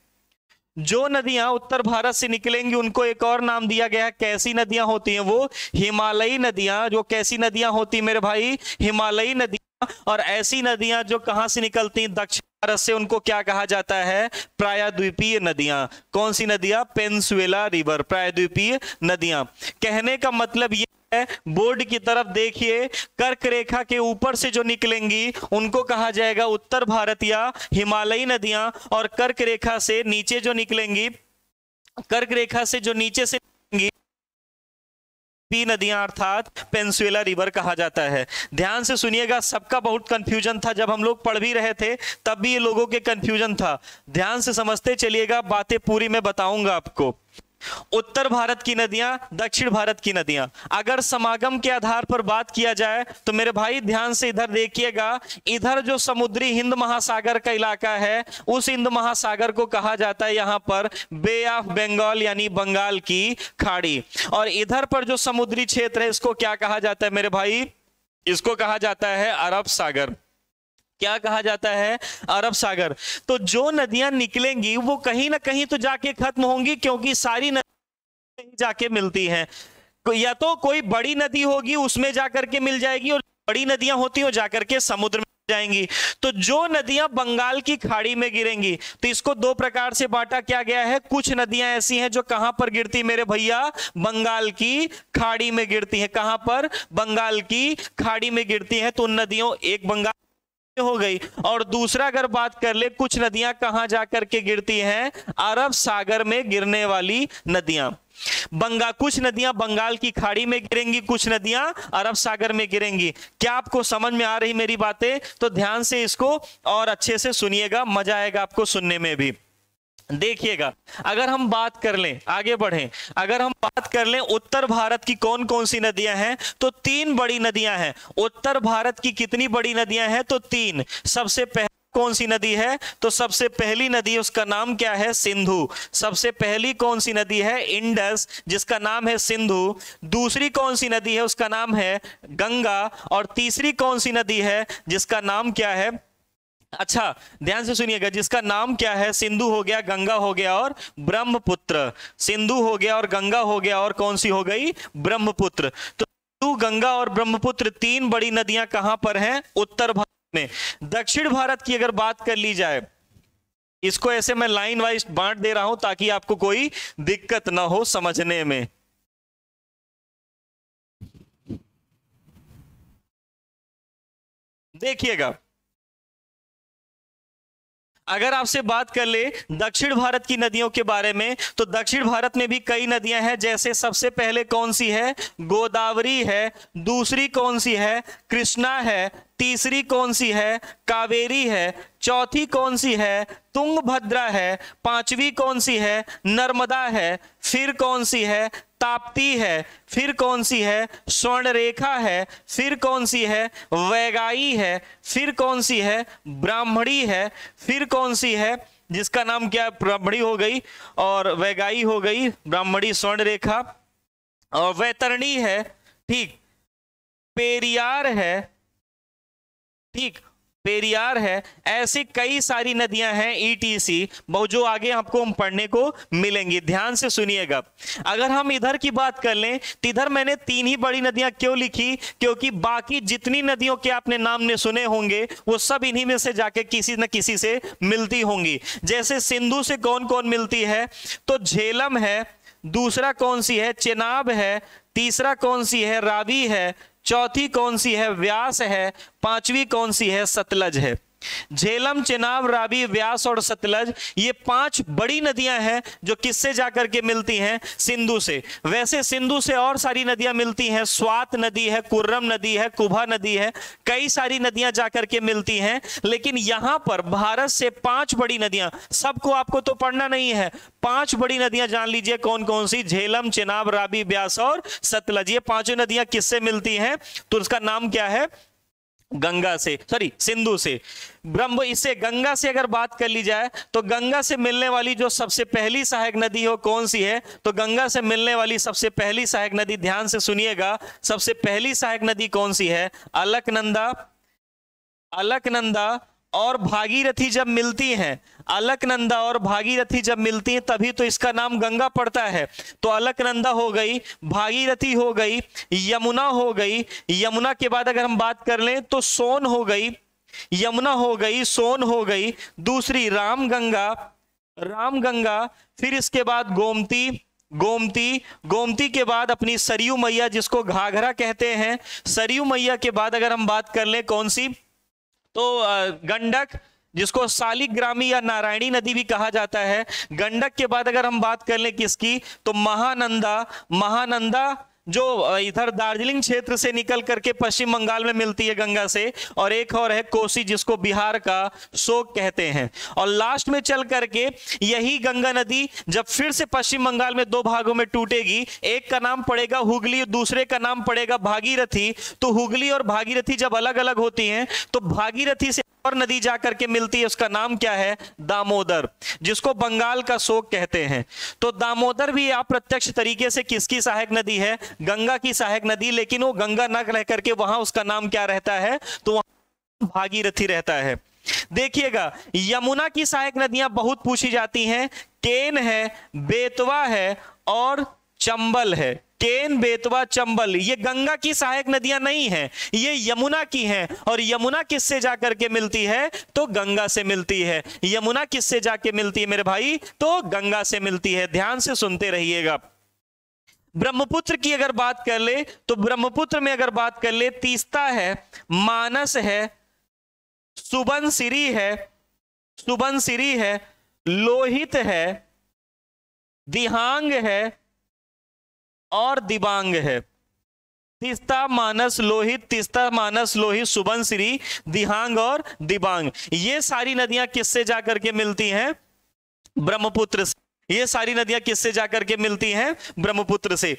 जो नदियां उत्तर भारत से निकलेंगी उनको एक और नाम दिया गया है। कैसी नदियां होती हैं वो? हिमालयी नदियां। जो कैसी नदियां होती हैं मेरे भाई? हिमालयी नदियां। और ऐसी नदियां जो कहां से निकलती हैं? दक्षिण भारत से। उनको क्या कहा जाता है? प्रायद्वीपीय नदियां। कौन सी नदियां? पेनिनसुला रिवर, प्रायद्वीपीय नदियां। कहने का मतलब ये है, बोर्ड की तरफ देखिए, कर्क रेखा के ऊपर से जो निकलेंगी उनको कहा जाएगा उत्तर भारत या हिमालयी नदियां। और कर्क रेखा से नीचे जो निकलेंगी, कर्क रेखा से जो नीचे से निकलेंगी पी नदियां अर्थात पेनिनसुला रिवर कहा जाता है। ध्यान से सुनिएगा, सबका बहुत कंफ्यूजन था जब हम लोग पढ़ भी रहे थे, तब भी ये लोगों के कंफ्यूजन था। ध्यान से समझते चलिएगा, बातें पूरी मैं बताऊंगा आपको। उत्तर भारत की नदियां, दक्षिण भारत की नदियां, अगर समागम के आधार पर बात किया जाए तो मेरे भाई ध्यान से इधर देखिएगा, इधर जो समुद्री हिंद महासागर का इलाका है उस हिंद महासागर को कहा जाता है यहां पर बे ऑफ बंगाल, यानी बंगाल की खाड़ी। और इधर पर जो समुद्री क्षेत्र है इसको क्या कहा जाता है मेरे भाई? इसको कहा जाता है अरब सागर। क्या कहा जाता है? अरब सागर। तो जो नदियां निकलेंगी वो कहीं ना कहीं तो जाके खत्म होंगी, क्योंकि सारी नदियां जाके मिलती हैं। या तो कोई बड़ी नदी होगी उसमें जाकर के मिल जाएगी, और बड़ी नदियां होती हैं जाकर के समुद्र में जाएंगी। तो जो नदियां बंगाल की खाड़ी में गिरेंगी, तो इसको 2 प्रकार से बांटा क्या गया है। कुछ नदियां ऐसी हैं जो कहां पर गिरती मेरे भैया? बंगाल की खाड़ी में गिरती हैं। कहां पर? बंगाल की खाड़ी में गिरती हैं। तो उन नदियों, एक बंगाल हो गई, और दूसरा अगर बात कर ले, कुछ नदियां कहां जाकर के गिरती हैं? अरब सागर में गिरने वाली नदियां। कुछ नदियां बंगाल की खाड़ी में गिरेंगी, कुछ नदियां अरब सागर में गिरेंगी। क्या आपको समझ में आ रही मेरी बातें? तो ध्यान से इसको और अच्छे से सुनिएगा, मजा आएगा आपको सुनने में भी। देखिएगा, अगर हम बात कर लें, आगे बढ़ें, अगर हम बात कर लें उत्तर भारत की कौन कौन सी नदियां हैं, तो 3 बड़ी नदियां हैं। उत्तर भारत की कितनी बड़ी नदियां हैं? तो 3। सबसे पहले कौन सी नदी है? तो सबसे पहली नदी उसका नाम क्या है? सिंधु। सबसे पहली कौन सी नदी है? इंडस, जिसका नाम है सिंधु। दूसरी कौन सी नदी है? उसका नाम है गंगा। और तीसरी कौन सी नदी है जिसका नाम क्या है? अच्छा ध्यान से सुनिएगा, जिसका नाम क्या है? सिंधु हो गया, गंगा हो गया और ब्रह्मपुत्र। सिंधु हो गया और गंगा हो गया, और कौन सी हो गई? ब्रह्मपुत्र। तो सिंधु, गंगा और ब्रह्मपुत्र 3 बड़ी नदियां कहां पर हैं? उत्तर भारत में। दक्षिण भारत की अगर बात कर ली जाए, इसको ऐसे मैं लाइन वाइज बांट दे रहा हूं ताकि आपको कोई दिक्कत ना हो समझने में। देखिएगा, अगर आपसे बात कर ले दक्षिण भारत की नदियों के बारे में, तो दक्षिण भारत में भी कई नदियां हैं। जैसे सबसे पहले कौन सी है? गोदावरी है। दूसरी कौन सी है? कृष्णा है। तीसरी कौन सी है? कावेरी है। चौथी कौन सी है? तुंगभद्रा है। पांचवी कौन सी है? नर्मदा है। फिर कौन सी है? ताप्ती है। फिर कौन सी है? स्वर्णरेखा है। फिर कौन सी है? वैगाई है। फिर कौन सी है? ब्राह्मणी है। फिर कौन सी है जिसका नाम क्या? ब्राह्मणी हो गई और वैगाई हो गई, ब्राह्मणी, स्वर्णरेखा और वैतरणी है। ठीक, पेरियार है। ठीक, पेरियार है। ऐसी कई सारी नदियां हैं ईटीसी, जो आगे आपको हम पढ़ने को मिलेंगी। ध्यान से सुनिएगा। अगर हम इधर की बात कर लें तो इधर मैंने 3 ही बड़ी नदियां क्यों लिखी? क्योंकि बाकी जितनी नदियों के आपने नाम ने सुने होंगे वो सब इन्हीं में से जाके किसी न किसी से मिलती होंगी। जैसे सिंधु से कौन कौन मिलती है? तो झेलम है। दूसरा कौन सी है? चेनाब है। तीसरा कौन सी है? रावी है। चौथी कौन सी है? व्यास है। पांचवी कौन सी है? सतलज है। झेलम, चेनाब, रावी, व्यास और सतलज, ये 5 बड़ी नदियां हैं जो किससे जाकर के मिलती हैं? सिंधु से। वैसे सिंधु से और सारी नदियां मिलती हैं। स्वात नदी है, कुर्रम नदी है, कुभा नदी है, कई सारी नदियां जाकर के मिलती हैं। लेकिन यहां पर भारत से 5 बड़ी नदियां, सबको आपको तो पढ़ना नहीं है, 5 बड़ी नदियां जान लीजिए कौन कौन सी? झेलम, चेनाब, रावी, व्यास और सतलज। ये 5 नदियां किससे मिलती हैं? तो उसका नाम क्या है? गंगा से, सॉरी सिंधु से। ब्रह्म इससे गंगा से अगर बात कर ली जाए तो गंगा से मिलने वाली जो सबसे पहली सहायक नदी हो कौन सी है? तो गंगा से मिलने वाली सबसे पहली सहायक नदी, ध्यान से सुनिएगा, सबसे पहली सहायक नदी कौन सी है? अलकनंदा। अलकनंदा और भागीरथी जब मिलती हैं, अलकनंदा और भागीरथी जब मिलती हैं तभी तो इसका नाम गंगा पड़ता है। तो अलकनंदा हो गई, भागीरथी हो गई, यमुना हो गई। यमुना के बाद अगर हम बात कर लें तो सोन हो गई, यमुना हो गई, सोन हो गई। दूसरी रामगंगा, रामगंगा। फिर इसके बाद गोमती, गोमती। गोमती के बाद अपनी सरयू मैया जिसको घाघरा कहते हैं। सरयू मैया के बाद अगर हम बात कर लें कौन सी? तो गंडक, जिसको शालिग्रामी या नारायणी नदी भी कहा जाता है। गंडक के बाद अगर हम बात कर लें किसकी? तो महानंदा। महानंदा जो इधर दार्जिलिंग क्षेत्र से निकल करके पश्चिम बंगाल में मिलती है गंगा से। और एक और है कोसी, जिसको बिहार का शोक कहते हैं। और लास्ट में चल करके यही गंगा नदी जब फिर से पश्चिम बंगाल में दो भागों में टूटेगी, एक का नाम पड़ेगा हुगली, दूसरे का नाम पड़ेगा भागीरथी। तो हुगली और भागीरथी जब अलग अलग होती हैं तो भागीरथी से और नदी जाकर के मिलती है, उसका नाम क्या है? दामोदर, जिसको बंगाल का शोक कहते हैं। तो दामोदर भी अप्रत्यक्ष तरीके से किसकी सहायक नदी है? गंगा की सहायक नदी। लेकिन वो गंगा न रह करके वहां उसका नाम क्या रहता है? तो वहां भागीरथी रहता है। देखिएगा, यमुना की सहायक नदियां बहुत पूछी जाती हैं। केन है, बेतवा है और चंबल है। केन, बेतवा, चंबल, ये गंगा की सहायक नदियां नहीं हैं, ये यमुना की हैं। और यमुना किससे जाकर के मिलती है? तो गंगा से मिलती है। यमुना किससे जाके मिलती है मेरे भाई? तो गंगा से मिलती है। ध्यान से सुनते रहिएगा। ब्रह्मपुत्र की अगर बात कर ले तो ब्रह्मपुत्र में अगर बात कर ले, तीस्ता है, मानस है, सुबनसिरी है, सुबनसिरी है, लोहित है, दिहांग है और दिबांग है। तीस्ता, मानस, लोहित, तीस्ता, मानस, लोहित, सुबनसिरी, दिहांग और दिबांग, ये सारी नदियां किससे जाकर के मिलती हैं? ब्रह्मपुत्र से। ये सारी नदियां किससे जाकर के मिलती हैं? ब्रह्मपुत्र से।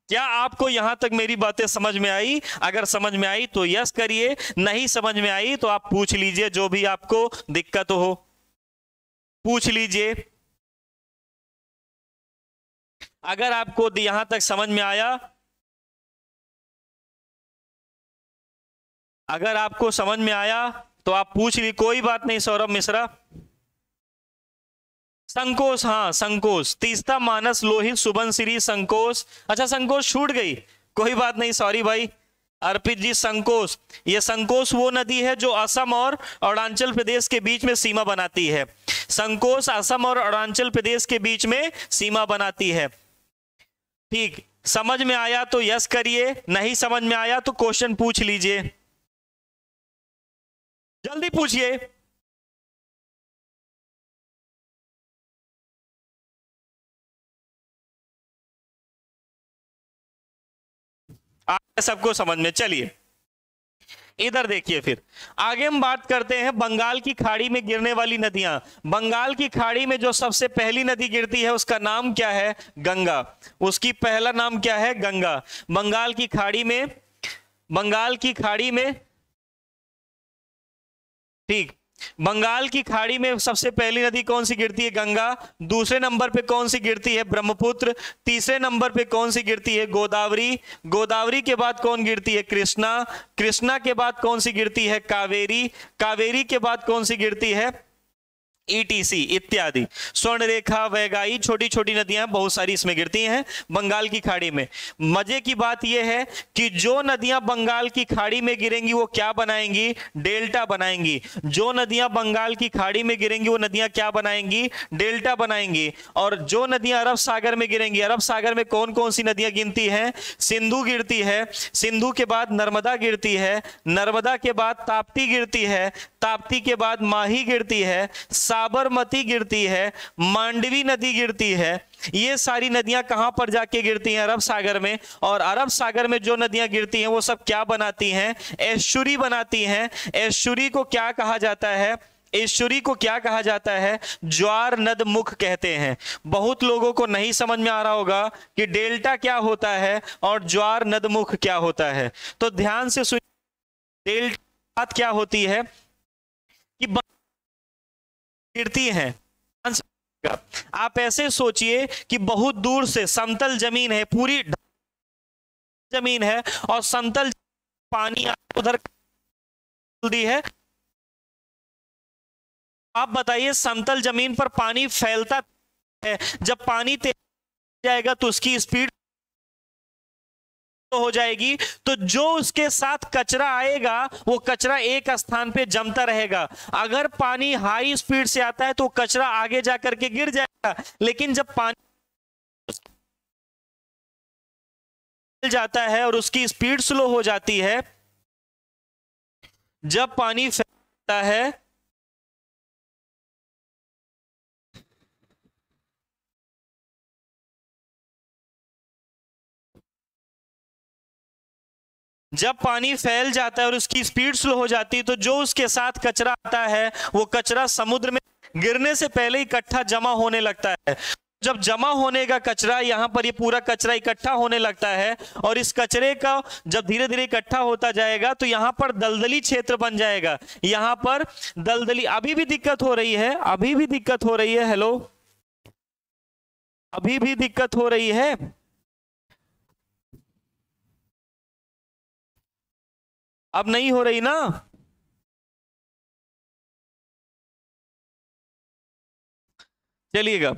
क्या आपको यहां तक मेरी बातें समझ में आई? अगर समझ में आई तो यस करिए, नहीं समझ में आई तो आप पूछ लीजिए, जो भी आपको दिक्कत हो पूछ लीजिए। अगर आपको यहां तक समझ में आया, अगर आपको समझ में आया तो आप पूछ ली, कोई बात नहीं। सौरभ मिश्रा, संकोच, हाँ संकोच, तीस्ता, मानस, लोहित, सुबनसिरी, संकोच। अच्छा संकोच छूट गई, कोई बात नहीं, सॉरी भाई। अर्पित जी, संकोच, ये संकोच वो नदी है जो असम और अरुणाचल प्रदेश के बीच में सीमा बनाती है। संकोच असम और अरुणाचल प्रदेश के बीच में सीमा बनाती है। ठीक, समझ में आया तो यस करिए, नहीं समझ में आया तो क्वेश्चन पूछ लीजिए, जल्दी पूछिए। सबको समझ में? चलिए इधर देखिए, फिर आगे हम बात करते हैं बंगाल की खाड़ी में गिरने वाली नदियां। बंगाल की खाड़ी में जो सबसे पहली नदी गिरती है उसका नाम क्या है? गंगा। उसकी पहला नाम क्या है? गंगा। बंगाल की खाड़ी में, बंगाल की खाड़ी में, ठीक, बंगाल की खाड़ी में सबसे पहली नदी कौन सी गिरती है? गंगा। दूसरे नंबर पे कौन सी गिरती है? ब्रह्मपुत्र। तीसरे नंबर पे कौन सी गिरती है? गोदावरी। गोदावरी के बाद कौन गिरती है? कृष्णा। कृष्णा के बाद कौन सी गिरती है? कावेरी। कावेरी के बाद कौन सी गिरती है? ETC इत्यादि। स्वर्णरेखा, वैगाई, छोटी छोटी नदियां बहुत सारी इसमें गिरती हैं बंगाल की खाड़ी में। मजे की बात यह है कि जो नदियां बंगाल की खाड़ी में गिरेंगी वो क्या बनाएंगी? डेल्टा बनाएंगी। जो नदियां बंगाल की खाड़ी में गिरेंगी वो नदियां क्या बनाएंगी? डेल्टा बनाएंगी। और जो नदियां अरब सागर में गिरेंगी, अरब सागर में कौन कौन सी नदियां गिनती हैं? सिंधु गिरती है, सिंधु के बाद नर्मदा गिरती है, नर्मदा के बाद ताप्ती गिरती है, ताप्ती के बाद माही गिरती है, साबरमती गिरती है, मांडवी नदी गिरती है। ये सारी नदियां कहां पर जाके गिरती हैं? अरब सागर में। और अरब सागर में जो नदियां गिरती हैं वो सब क्या बनाती हैं? एस्चुरी बनाती हैं। एस्चुरी को क्या कहा जाता है? एस्चुरी को क्या कहा जाता है? ज्वार नद मुख कहते हैं। बहुत लोगों को नहीं समझ में आ रहा होगा कि डेल्टा क्या होता है और ज्वार नद मुख क्या होता है, तो ध्यान से सुनिए। डेल्टा बात क्या होती है कि गिरती हैं। आप ऐसे सोचिए कि बहुत दूर से समतल जमीन है, पूरी जमीन है, और समतल पानी उधर दी है। आप बताइए समतल जमीन पर पानी फैलता है, जब पानी तेज जाएगा तो उसकी स्पीड हो जाएगी, तो जो उसके साथ कचरा आएगा वो कचरा एक स्थान पे जमता रहेगा। अगर पानी हाई स्पीड से आता है तो कचरा आगे जाकर के गिर जाएगा, लेकिन जब पानी जाता है और उसकी स्पीड स्लो हो जाती है, जब पानी फैलता है जब पानी फैल जाता है और उसकी स्पीड स्लो हो जाती है, तो जो उसके साथ कचरा आता है वो कचरा समुद्र में गिरने से पहले इकट्ठा जमा होने लगता है। जब जमा होने का कचरा, यहां पर ये पूरा कचरा इकट्ठा होने लगता है, और इस कचरे का जब धीरे धीरे इकट्ठा होता जाएगा तो यहां पर दलदली क्षेत्र बन जाएगा। यहां पर दलदली, अभी भी दिक्कत हो रही है, अभी भी दिक्कत हो रही है, हेलो, अभी भी दिक्कत हो रही है। अब नहीं हो रही ना? चलिएगा,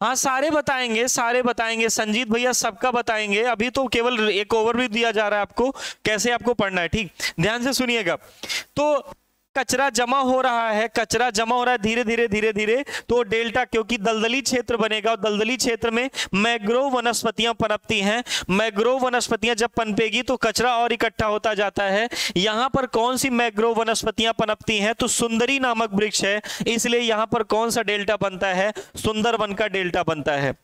हाँ सारे बताएंगे, सारे बताएंगे, संजीत भैया सबका बताएंगे। अभी तो केवल एक ओवरव्यू दिया जा रहा है आपको, कैसे आपको पढ़ना है। ठीक, ध्यान से सुनिएगा। तो कचरा जमा हो रहा है, कचरा जमा हो रहा है धीरे धीरे धीरे धीरे, तो डेल्टा, क्योंकि दलदली क्षेत्र बनेगा, और दलदली क्षेत्र में मैग्रोव वनस्पतियां पनपती हैं। मैग्रोव वनस्पतियां जब पनपेगी तो कचरा और इकट्ठा होता जाता है। यहां पर कौन सी मैग्रोव वनस्पतियां पनपती हैं? तो सुंदरी नामक वृक्ष है, इसलिए यहां पर कौन सा डेल्टा बनता है? सुंदरवन का डेल्टा बनता है।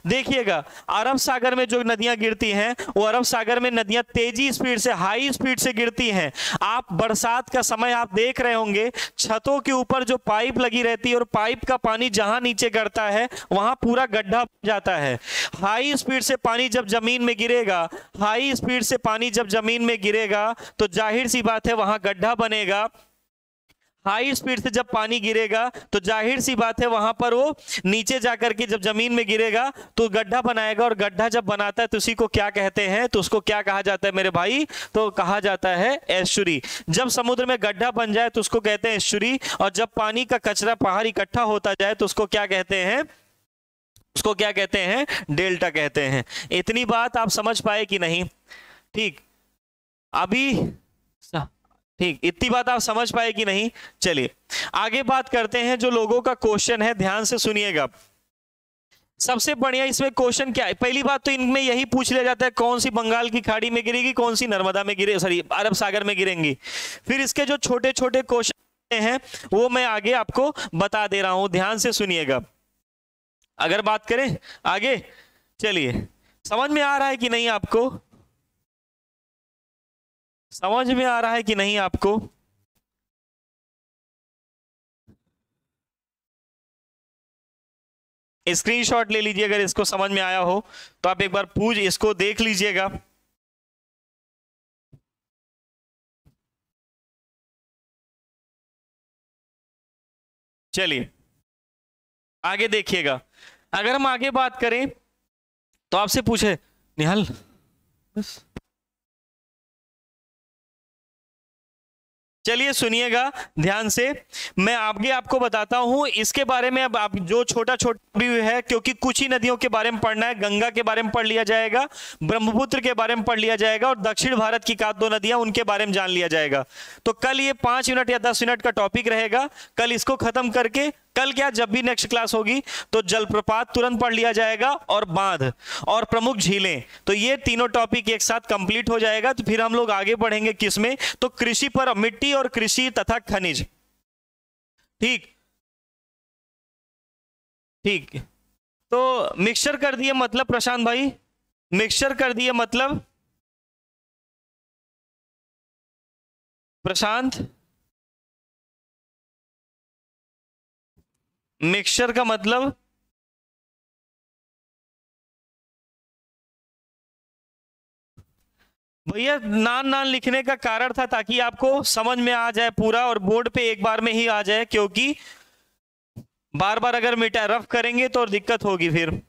देखिएगा, अरब सागर में जो नदियां गिरती हैं, वो अरब सागर में नदियां तेजी स्पीड से, हाई स्पीड से गिरती हैं। आप बरसात का समय आप देख रहे होंगे, छतों के ऊपर जो पाइप लगी रहती है और पाइप का पानी जहां नीचे गिरता है वहां पूरा गड्ढा बन जाता है। हाई स्पीड से पानी जब जमीन में गिरेगा, हाई स्पीड से पानी जब जमीन में गिरेगा तो जाहिर सी बात है वहां गड्ढा बनेगा। हाई स्पीड से जब पानी गिरेगा तो जाहिर सी बात है वहां पर वो नीचे जाकर के जब जमीन में गिरेगा तो गड्ढा बनाएगा, और गड्ढा जब बनाता है तो उसी को क्या कहते हैं? तो उसको क्या कहा जाता है मेरे भाई? तो कहा जाता है एस्चुरी। जब समुद्र में गड्ढा बन जाए तो उसको कहते हैं एस्चुरी, और जब पानी का कचरा बाहर इकट्ठा होता जाए तो उसको क्या कहते हैं? उसको क्या कहते हैं? डेल्टा कहते हैं। इतनी बात आप समझ पाए कि नहीं? ठीक, अभी ठीक, इतनी बात आप समझ पाए कि नहीं? चलिए आगे बात करते हैं। जो लोगों का क्वेश्चन है ध्यान से सुनिएगा। सबसे बढ़िया इसमें क्वेश्चन क्या है? पहली बात तो इनमें यही पूछ लिया जाता है कौन सी बंगाल की खाड़ी में गिरेगी, कौन सी नर्मदा में गिरे, सॉरी अरब सागर में गिरेंगी। फिर इसके जो छोटे छोटे क्वेश्चन हैं वो मैं आगे आपको बता दे रहा हूं, ध्यान से सुनिएगा। अगर बात करें आगे, चलिए समझ में आ रहा है कि नहीं आपको? समझ में आ रहा है कि नहीं आपको? स्क्रीनशॉट ले लीजिए अगर इसको समझ में आया हो तो। आप एक बार पूछ इसको देख लीजिएगा। चलिए आगे देखिएगा। अगर हम आगे बात करें तो आपसे पूछे निहाल, बस चलिए सुनिएगा ध्यान से, मैं आगे आपको बताता हूं इसके बारे में। अब आप जो छोटा छोटा भी है, क्योंकि कुछ ही नदियों के बारे में पढ़ना है, गंगा के बारे में पढ़ लिया जाएगा, ब्रह्मपुत्र के बारे में पढ़ लिया जाएगा, और दक्षिण भारत की दो नदियां उनके बारे में जान लिया जाएगा। तो कल ये 5 मिनट या 10 मिनट का टॉपिक रहेगा। कल इसको खत्म करके, कल क्या जब भी नेक्स्ट क्लास होगी तो जलप्रपात तुरंत पढ़ लिया जाएगा, और बांध और प्रमुख झीलें, तो ये तीनों टॉपिक एक साथ कंप्लीट हो जाएगा। तो फिर हम लोग आगे बढ़ेंगे किसमें? तो कृषि पर, मिट्टी और कृषि तथा खनिज। ठीक ठीक, तो मिक्सचर कर दिए मतलब प्रशांत भाई, मिक्सचर कर दिए मतलब प्रशांत, मिक्सचर का मतलब भैया नान नान लिखने का कारण था ताकि आपको समझ में आ जाए पूरा और बोर्ड पे एक बार में ही आ जाए, क्योंकि बार बार अगर मिटा रफ करेंगे तो दिक्कत होगी फिर।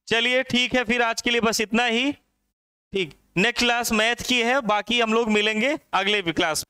चलिए ठीक है, फिर आज के लिए बस इतना ही। ठीक, नेक्स्ट क्लास मैथ की है, बाकी हम लोग मिलेंगे अगले क्लास।